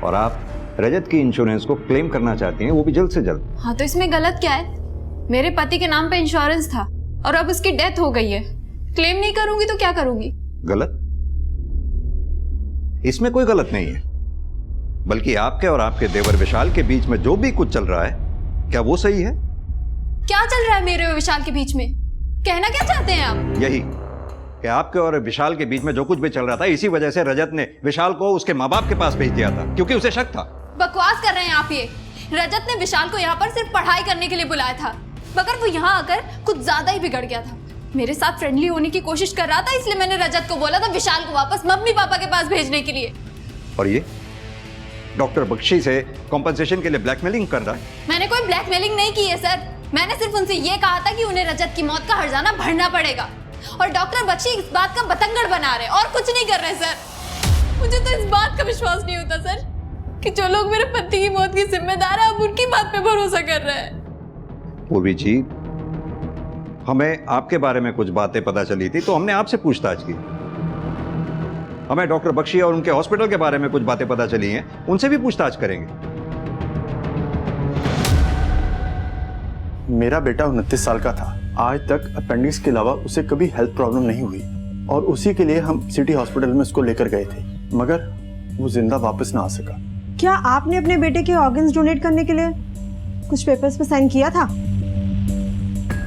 A: और आप रजत की इंश्योरेंस को क्लेम करना चाहती हैं, वो भी जल्द से जल्द।
J: हाँ तो इसमें गलत क्या है? मेरे पति के नाम पे इंश्योरेंस था और अब उसकी डेथ हो गई है, क्लेम नहीं करूंगी तो क्या करूंगी?
A: गलत? इसमें कोई गलत नहीं है, बल्कि आपके और आपके देवर विशाल के बीच में जो भी कुछ चल रहा है, क्या वो सही है?
J: क्या चल रहा है मेरे और विशाल के बीच में? कहना क्या चाहते हैं आप?
A: यही कि आपके और विशाल के बीच में जो कुछ भी चल रहा था, इसी वजह से रजत ने विशाल को उसके माँ बाप के पास भेज दिया था, क्योंकि उसे शक था।
J: बकवास कर रहे हैं आप। ये रजत ने विशाल को यहाँ पर सिर्फ पढ़ाई करने के लिए बुलाया था, मगर वो यहाँ आकर कुछ ज्यादा ही बिगड़ गया था। मेरे साथ फ्रेंडली होने की कोशिश कर रहा था, इसलिए मैंने रजत को बोला था विशाल को वापस मम्मी पापा के पास भेजने के लिए।
A: और ये डॉक्टर बख्शी से कॉम्पनसेशन के लिए ब्लैकमेलिंग कर रहा है।
J: मैंने कोई ब्लैकमेलिंग नहीं की है सर, मैंने सिर्फ उनसे ये कहा था कि उन्हें रजत की मौत का हर्जाना भरना पड़ेगा।
D: और डॉक्टर बख्शी इस बात का बतंगड़ बना रहे और कुछ नहीं कर रहे सर। मुझे तो इस बात का विश्वास नहीं होता सर कि जो लोग मेरे पति की मौत के जिम्मेदार है अब उनकी बात पे भरोसा कर रहे हैं।
A: पूर्वी जी, हमें आपके बारे में कुछ बातें पता चली थी तो हमने आपसे पूछताछ की। हमें डॉक्टर बख्शी और उनके हॉस्पिटल के बारे में कुछ बातें पता चली हैं, उनसे भी पूछताछ करेंगे।
G: मेरा बेटा 29 साल का था। आज तक अपेंडिक्स के अलावा उसे कभी हेल्थ प्रॉब्लम नहीं हुई और उसी के लिए हम सिटी हॉस्पिटल में उसको लेकर गए थे, मगर वो जिंदा वापस ना आ सका।
S: क्या आपने अपने बेटे के ऑर्गन्स डोनेट करने के लिए कुछ पेपर्स पे साइन किया था?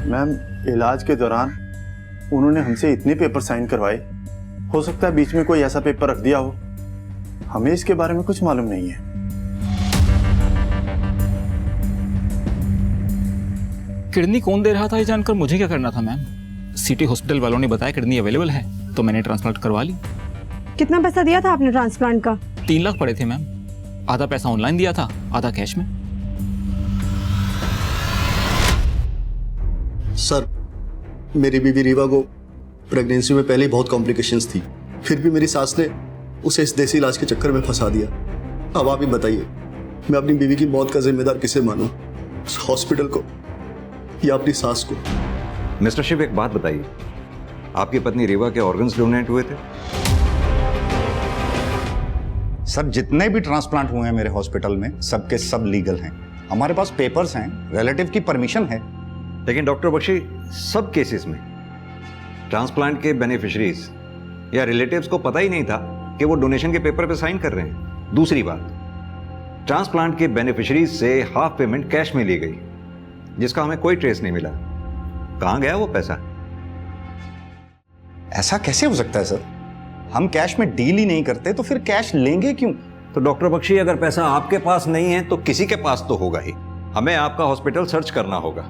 G: मैम, इलाज के दौरान उन्होंने हमसे इतने पेपर साइन करवाए, हो सकता है बीच में कोई ऐसा पेपर रख दिया हो। हमें इसके बारे में कुछ मालूम नहीं है।
T: किडनी कौन दे रहा था ये जानकर मुझे क्या करना था मैम? सिटी हॉस्पिटल वालों ने बताया किडनी अवेलेबल है तो मैंने ट्रांसप्लांट करवा ली।
S: कितना पैसा दिया था आपने ट्रांसप्लांट का?
T: 3 लाख पड़े थे मैम। आधा पैसा ऑनलाइन दिया था, आधा कैश में।
O: सर, मेरी बीवी रीवा को प्रेगनेंसी में पहले ही बहुत कॉम्प्लिकेशंस थी, फिर भी मेरी सास ने उसे इस देसी इलाज के चक्कर में फंसा दिया। अब आप ही बताइए, मैं अपनी बीवी की मौत का जिम्मेदार किसे मानूं? हॉस्पिटल को या अपनी सास को?
A: मिस्टर शिव, एक बात बताइए, आपकी पत्नी रीवा के ऑर्गन्स डोनेट हुए थे?
V: सर, जितने भी ट्रांसप्लांट हुए हैं मेरे हॉस्पिटल में सबके सब लीगल हैं। हमारे पास पेपर्स हैं, रिलेटिव की परमिशन है।
A: लेकिन डॉक्टर बख्शी, सब केसेस में ट्रांसप्लांट के बेनिफिशरीज या रिलेटिव्स को पता ही नहीं था कि वो डोनेशन के पेपर पे साइन कर रहे हैं। दूसरी बात, ट्रांसप्लांट के बेनिफिशरीज से हाफ पेमेंट कैश में ली गई, जिसका हमें कोई ट्रेस नहीं मिला। कहां गया वो पैसा?
V: ऐसा कैसे हो सकता है सर? हम कैश में डील ही नहीं करते तो फिर कैश लेंगे क्यों?
A: तो डॉक्टर बख्शी, अगर पैसा आपके पास नहीं है तो किसी के पास तो होगा ही। हमें आपका हॉस्पिटल सर्च करना होगा।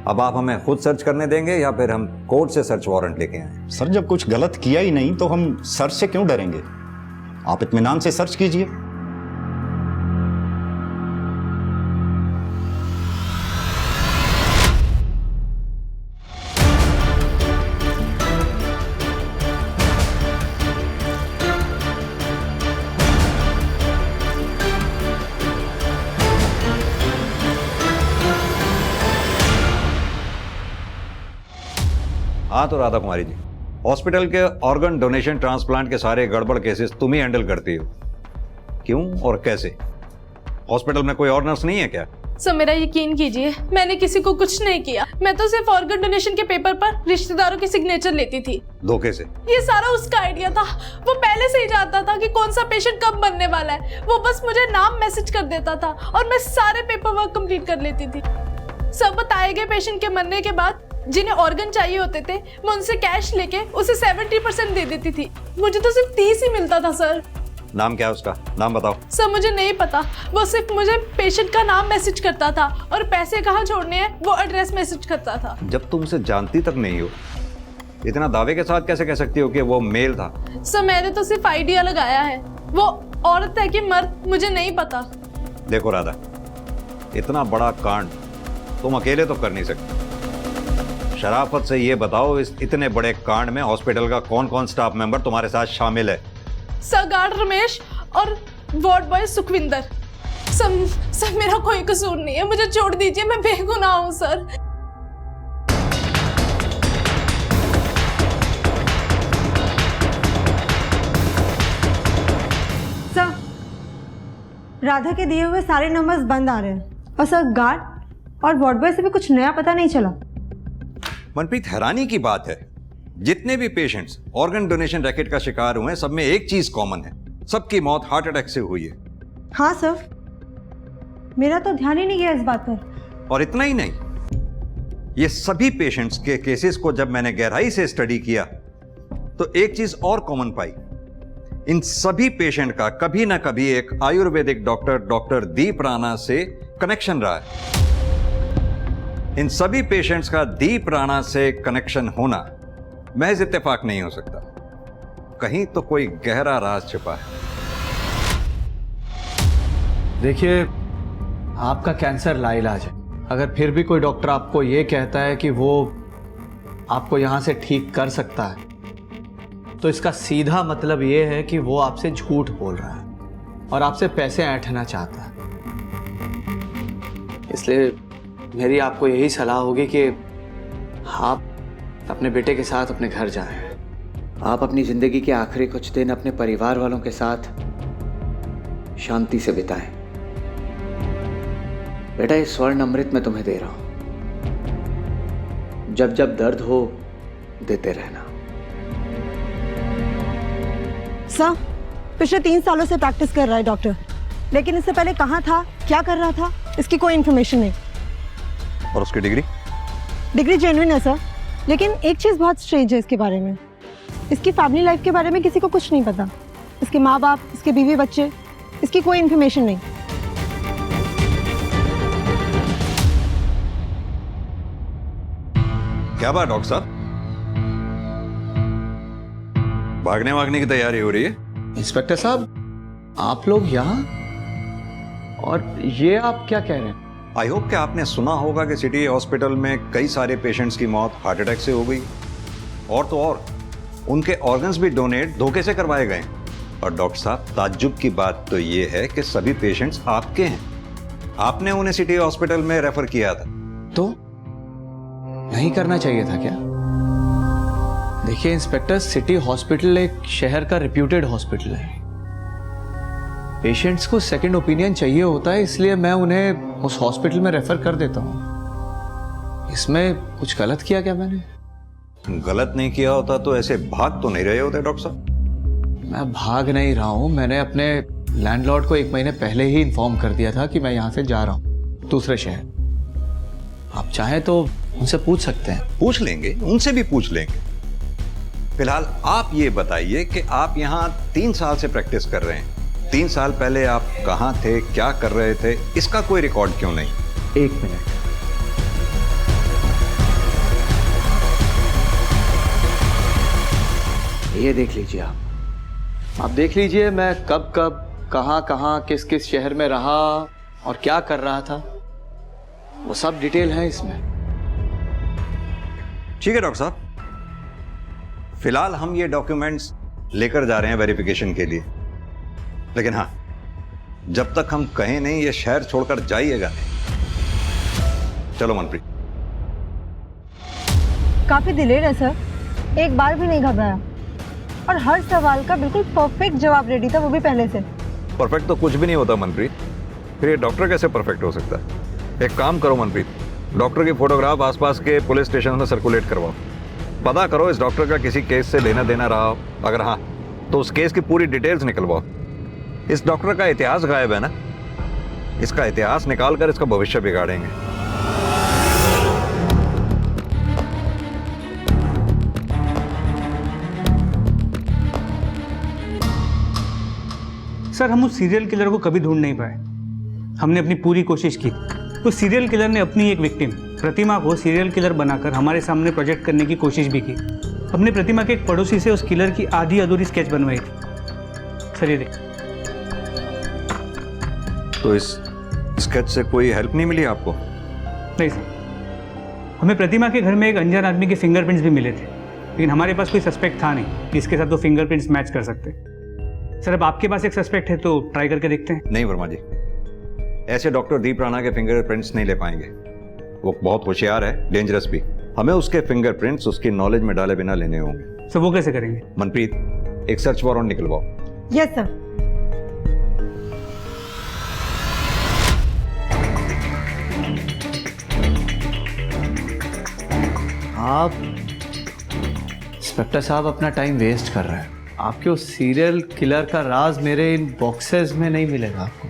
A: अब आप हमें खुद सर्च करने देंगे या फिर हम कोर्ट से सर्च वारंट लेके आए?
V: सर, जब कुछ गलत किया ही नहीं तो हम सर्च से क्यों डरेंगे? आप इत्मीनान से सर्च कीजिए।
A: हाँ तो राधा कुमारी जी, हॉस्पिटल के ऑर्गन डोनेशन ट्रांसप्लांट के सारे गड़बड़ केसेस तुम ही हैंडल करती हो, क्यों और कैसे? हॉस्पिटल में कोई और नर्स नहीं है क्या?
J: सर, मेरा यकीन कीजिए, मैंने किसी को कुछ नहीं किया। मैं तो सिर्फ ऑर्गन डोनेशन के पेपर पर रिश्तेदारों की सिग्नेचर लेती थी।
A: धोखे से?
J: ये सारा उसका आइडिया था। वो पहले से ही जानता था कि कौन सा पेशेंट कब बनने वाला है। वो बस मुझे नाम मैसेज कर देता था और मैं सारे पेपर वर्क कंप्लीट कर लेती थी। सब बताए गए पेशेंट के मरने के बाद जिन्हें ऑर्गन चाहिए होते थे, मैं उनसे कैश लेके उसे 70% दे देती थी। मुझे तो सिर्फ 30 ही मिलता था सर।
A: नाम क्या है उसका? नाम बताओ।
J: सर, मुझे नहीं पता। वो सिर्फ मुझे पेशेंट का नाम मैसेज करता था और पैसे कहाँ छोड़ने हैं वो एड्रेस मैसेज करता था।
A: जब तुम उसे जानती तक नहीं हो, इतना दावे के साथ कैसे कह सकती हो कि वो मेल था?
J: सर, मैंने तो सिर्फ आइडिया लगाया है। वो औरत है कि मर्द मुझे नहीं पता।
A: देखो राधा, इतना बड़ा कांड तुम अकेले तो कर नहीं सकते। शराफत से ये बताओ, इस इतने बड़े कांड में हॉस्पिटल का कौन कौन स्टाफ मेंबर तुम्हारे साथ शामिल है?
J: सर, गार्ड रमेश और वार्ड बॉय सुखविंदर। सर, मेरा कोई कसूर नहीं है, मुझे छोड़ दीजिए, मैं बेगुनाह हूँ सर।
S: सर, राधा के दिए हुए सारे नंबर्स बंद आ रहे हैं और सर गार्ड और वार्ड बॉय से भी कुछ नया पता नहीं चला।
A: मनप्रीत, हैरानी की बात है, जितने भी पेशेंट्स ऑर्गन डोनेशन रैकेट का शिकार हुए हैं, सब में एक चीज कॉमन है, सबकी मौत हार्ट अटैक से हुई है।
S: हाँ सर, मेरा तो ध्यान ही नहीं गया इस बात पर।
A: और इतना ही नहीं, ये सभी पेशेंट्स के केसेस को जब मैंने गहराई से स्टडी किया तो एक चीज और कॉमन पाई। इन सभी पेशेंट का कभी ना कभी एक आयुर्वेदिक डॉक्टर दीप राणा से कनेक्शन रहा है। इन सभी पेशेंट्स का दीप राणा से कनेक्शन होना महज इत्तेफाक नहीं हो सकता, कहीं तो कोई गहरा राज छिपा है।
Y: देखिए, आपका कैंसर लाइलाज है। अगर फिर भी कोई डॉक्टर आपको ये कहता है कि वो
K: आपको यहाँ से ठीक कर सकता है तो इसका सीधा मतलब ये है कि वो आपसे झूठ बोल रहा है और आपसे पैसे ऐंठना चाहता है। इसलिए मेरी आपको यही सलाह होगी कि आप अपने बेटे के साथ अपने घर जाएं। आप अपनी जिंदगी के आखिरी कुछ दिन अपने परिवार वालों के साथ शांति से बिताएं। बेटा, ये स्वर्ण अमृत मैं तुम्हें दे रहा हूं, जब जब दर्द हो देते रहना।
S: सर, पिछले 3 सालों से प्रैक्टिस कर रहा है डॉक्टर, लेकिन इससे पहले कहाँ था, क्या कर रहा था, इसकी कोई इन्फॉर्मेशन नहीं।
A: और उसकी डिग्री?
S: डिग्री जेन्युइन है सर, लेकिन एक चीज़ बहुत स्ट्रेंज है इसके बारे में। इसकी फैमिली लाइफ के बारे में किसी को कुछ नहीं पता। इसके माँ बाप, इसके बीवी बच्चे, इसकी कोई इन्फॉर्मेशन नहीं।
A: क्या बात डॉक्टर साहब, भागने की तैयारी हो रही है?
K: इंस्पेक्टर साहब, आप लोग यहाँ, और ये आप क्या कह रहे हैं?
A: आई होप कि आपने सुना होगा कि सिटी हॉस्पिटल में कई सारे पेशेंट्स की मौत हार्ट अटैक से हो गई, और तो और उनके ऑर्गन्स भी डोनेट धोखे से करवाए गए। और डॉक्टर साहब, ताज्जुब की बात तो ये है कि सभी पेशेंट्स आपके हैं। आपने उन्हें सिटी हॉस्पिटल में रेफर किया था।
K: तो नहीं करना चाहिए था क्या? देखिए इंस्पेक्टर, सिटी हॉस्पिटल एक शहर का रिप्यूटेड हॉस्पिटल है। पेशेंट्स को सेकंड ओपिनियन चाहिए होता है, इसलिए मैं उन्हें उस हॉस्पिटल में रेफर कर देता हूँ। इसमें कुछ गलत किया क्या मैंने?
A: गलत नहीं किया होता तो ऐसे भाग तो नहीं रहे होते डॉक्टर साहब।
K: मैं भाग नहीं रहा हूँ, मैंने अपने लैंडलॉर्ड को 1 महीने पहले ही इन्फॉर्म कर दिया था कि मैं यहाँ से जा रहा हूँ दूसरे शहर। आप चाहें तो उनसे पूछ सकते हैं।
A: पूछ लेंगे, उनसे भी पूछ लेंगे। फिलहाल आप ये बताइए कि आप यहाँ 3 साल से प्रैक्टिस कर रहे हैं। 3 साल पहले आप कहाँ थे, क्या कर रहे थे, इसका कोई रिकॉर्ड क्यों नहीं?
K: 1 मिनट। ये देख लीजिए आप देख लीजिए मैं कब कहाँ किस किस शहर में रहा और क्या कर रहा था, वो सब डिटेल है इसमें।
A: ठीक है डॉक्टर साहब, फिलहाल हम ये डॉक्यूमेंट्स लेकर जा रहे हैं वेरिफिकेशन के लिए, लेकिन हाँ, जब तक हम कहें नहीं ये शहर छोड़कर जाइएगा नहीं। चलो मनप्रीत।
S: काफी दिलेर है सर, एक बार भी नहीं घबराया और हर सवाल का बिल्कुल परफेक्ट जवाब रेडी था, वो भी पहले से।
A: परफेक्ट तो कुछ भी नहीं होता मनप्रीत, फिर ये डॉक्टर कैसे परफेक्ट हो सकता है? एक काम करो मनप्रीत, डॉक्टर की फोटोग्राफ आसपास के पुलिस स्टेशन में सर्कुलेट करवाओ। पता करो इस डॉक्टर का किसी केस से लेना देना रहा हो, अगर हाँ तो उस केस की पूरी डिटेल्स निकलवाओ। इस डॉक्टर का इतिहास गायब है ना, इसका इतिहास निकालकर इसका भविष्य बिगाड़ेंगे।
E: सर, हम उस सीरियल किलर को कभी ढूंढ नहीं पाए। हमने अपनी पूरी कोशिश की। उस सीरियल किलर ने अपनी एक विक्टिम प्रतिमा को सीरियल किलर बनाकर हमारे सामने प्रोजेक्ट करने की कोशिश भी की। अपने प्रतिमा के एक पड़ोसी से उस किलर की आधी अधूरी स्केच बनवाई थी। सर ये देख।
A: तो इस स्केच से कोई हेल्प नहीं मिली आपको?
E: नहीं सर, हमें प्रतिमा के घर में एक अनजान आदमी के फिंगरप्रिंट्स भी मिले थे, लेकिन हमारे पास कोई सस्पेक्ट था नहीं जिसके साथ वो फिंगरप्रिंट्स मैच कर सकते। सर, अब आपके पास एक सस्पेक्ट है तो ट्राई करके देखते हैं।
A: नहीं वर्मा जी, ऐसे डॉक्टर दीप राणा के फिंगरप्रिंट्स नहीं ले पाएंगे। वो बहुत होशियार है, डेंजरस भी। हमें उसके फिंगरप्रिंट्स उसकी नॉलेज में डाले बिना लेने होंगे।
E: सर वो कैसे करेंगे?
A: मनप्रीत, एक सर्च वारंट निकलवाओ।
S: Yes sir.
K: आप इंस्पेक्टर साहब अपना टाइम वेस्ट कर रहे हैं। आपके उस सीरियल किलर का राज मेरे इन बॉक्सेस में नहीं मिलेगा आपको।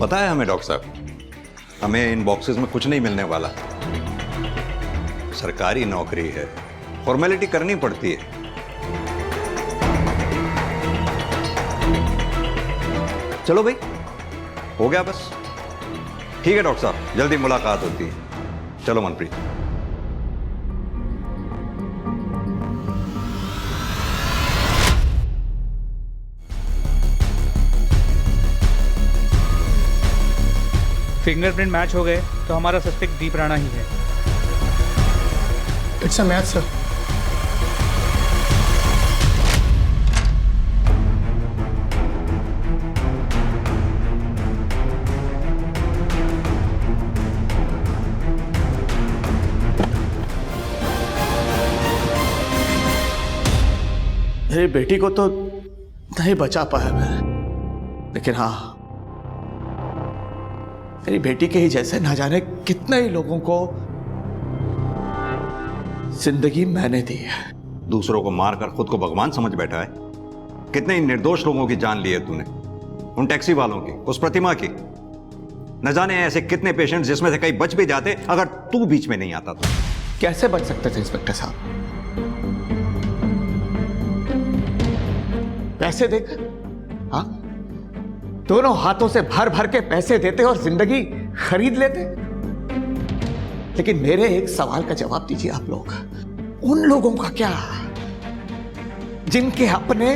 A: पता है हमें डॉक्टर साहब, हमें इन बॉक्सेस में कुछ नहीं मिलने वाला। सरकारी नौकरी है, फॉर्मेलिटी करनी पड़ती है। चलो भाई, हो गया बस। ठीक है डॉक्टर साहब, जल्दी मुलाकात होती है। चलो मनप्रीत।
E: फिंगरप्रिंट मैच हो गए तो हमारा सस्पेक्ट दीप राणा ही है।
C: It's a math sir. मेरी बेटी को तो नहीं बचा पाया मैं, लेकिन हाँ, मेरी बेटी के ही जैसे ना जाने कितने ही लोगों को जिंदगी मैंने दी है।
A: दूसरों को मारकर खुद को भगवान समझ बैठा है। कितने ही निर्दोष लोगों की जान ली है तूने, उन टैक्सी वालों की, उस प्रतिमा की। न जाने ऐसे कितने पेशेंट्स जिसमें से कई बच भी जाते अगर तू बीच में नहीं आता तो।
C: कैसे बच सकते थे इंस्पेक्टर साहब? पैसे देकर, हाँ, दोनों हाथों से भर भर के पैसे देते और जिंदगी खरीद लेते। लेकिन मेरे एक सवाल का जवाब दीजिए आप लोग, उन लोगों का क्या जिनके अपने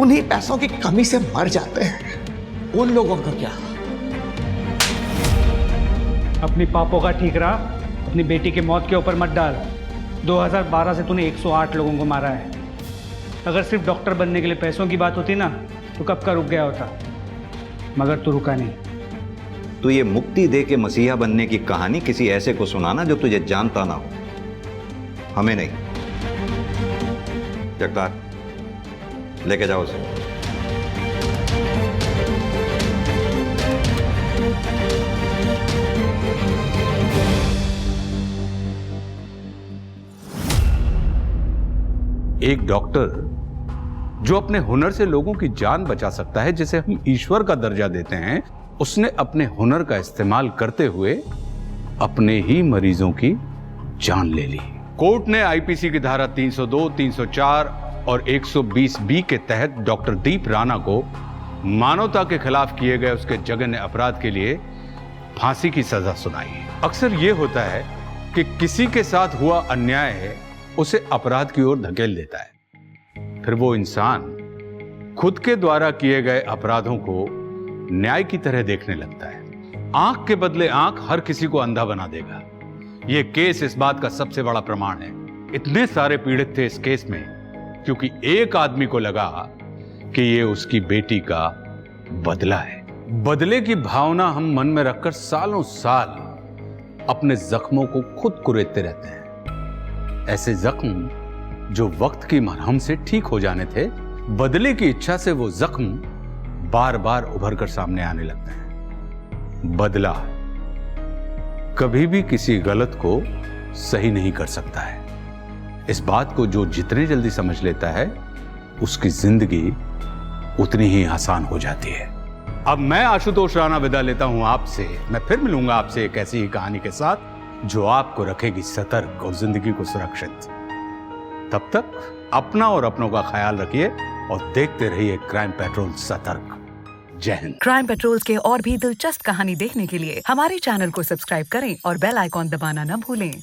C: उन्हीं पैसों की कमी से मर जाते हैं? उन लोगों का क्या?
E: अपनी पापों का ठीक रहा, अपनी बेटी की मौत के ऊपर मत डाल। 2012 से तूने 108 लोगों को मारा है। अगर सिर्फ डॉक्टर बनने के लिए पैसों की बात होती ना तो कब का रुक गया होता, मगर तू रुका नहीं।
A: तू ये मुक्ति दे के मसीहा बनने की कहानी किसी ऐसे को सुनाना जो तुझे जानता ना हो, हमें नहीं। जगतार, लेके जाओ उसे।
R: एक डॉक्टर जो अपने हुनर से लोगों की जान बचा सकता है, जिसे हम ईश्वर का दर्जा देते हैं, उसने अपने हुनर का इस्तेमाल करते हुए अपने ही मरीजों की जान ले ली। कोर्ट ने आईपीसी की धारा 302, 304 और 120B के तहत डॉक्टर दीप राणा को मानवता के खिलाफ किए गए उसके जघन्य अपराध के लिए फांसी की सजा सुनाई। अक्सर यह होता है कि किसी के साथ हुआ अन्याय है उसे अपराध की ओर धकेल देता है, फिर वो इंसान खुद के द्वारा किए गए अपराधों को न्याय की तरह देखने लगता है। आंख के बदले आंख हर किसी को अंधा बना देगा। यह केस इस बात का सबसे बड़ा प्रमाण है। इतने सारे पीड़ित थे इस केस में क्योंकि एक आदमी को लगा कि ये उसकी बेटी का बदला है। बदले की भावना हम मन में रखकर सालों साल अपने जख्मों को खुद कुरेदते रहते हैं। ऐसे जख्म जो वक्त की मरहम से ठीक हो जाने थे, बदले की इच्छा से वो जख्म बार बार उभर कर सामने आने लगते हैं। बदला कभी भी किसी गलत को सही नहीं कर सकता है। इस बात को जो जितने जल्दी समझ लेता है उसकी जिंदगी उतनी ही आसान हो जाती है। अब मैं आशुतोष राणा विदा लेता हूं आपसे। मैं फिर मिलूंगा आपसे एक ऐसी ही कहानी के साथ जो आपको रखेगी सतर्क और जिंदगी को सुरक्षित। तब तक अपना और अपनों का ख्याल रखिए और देखते रहिए क्राइम पेट्रोल सतर्क। जय हिंद।
B: क्राइम पेट्रोल के और भी दिलचस्प कहानी देखने के लिए हमारे चैनल को सब्सक्राइब करें और बेल आइकॉन दबाना न भूलें।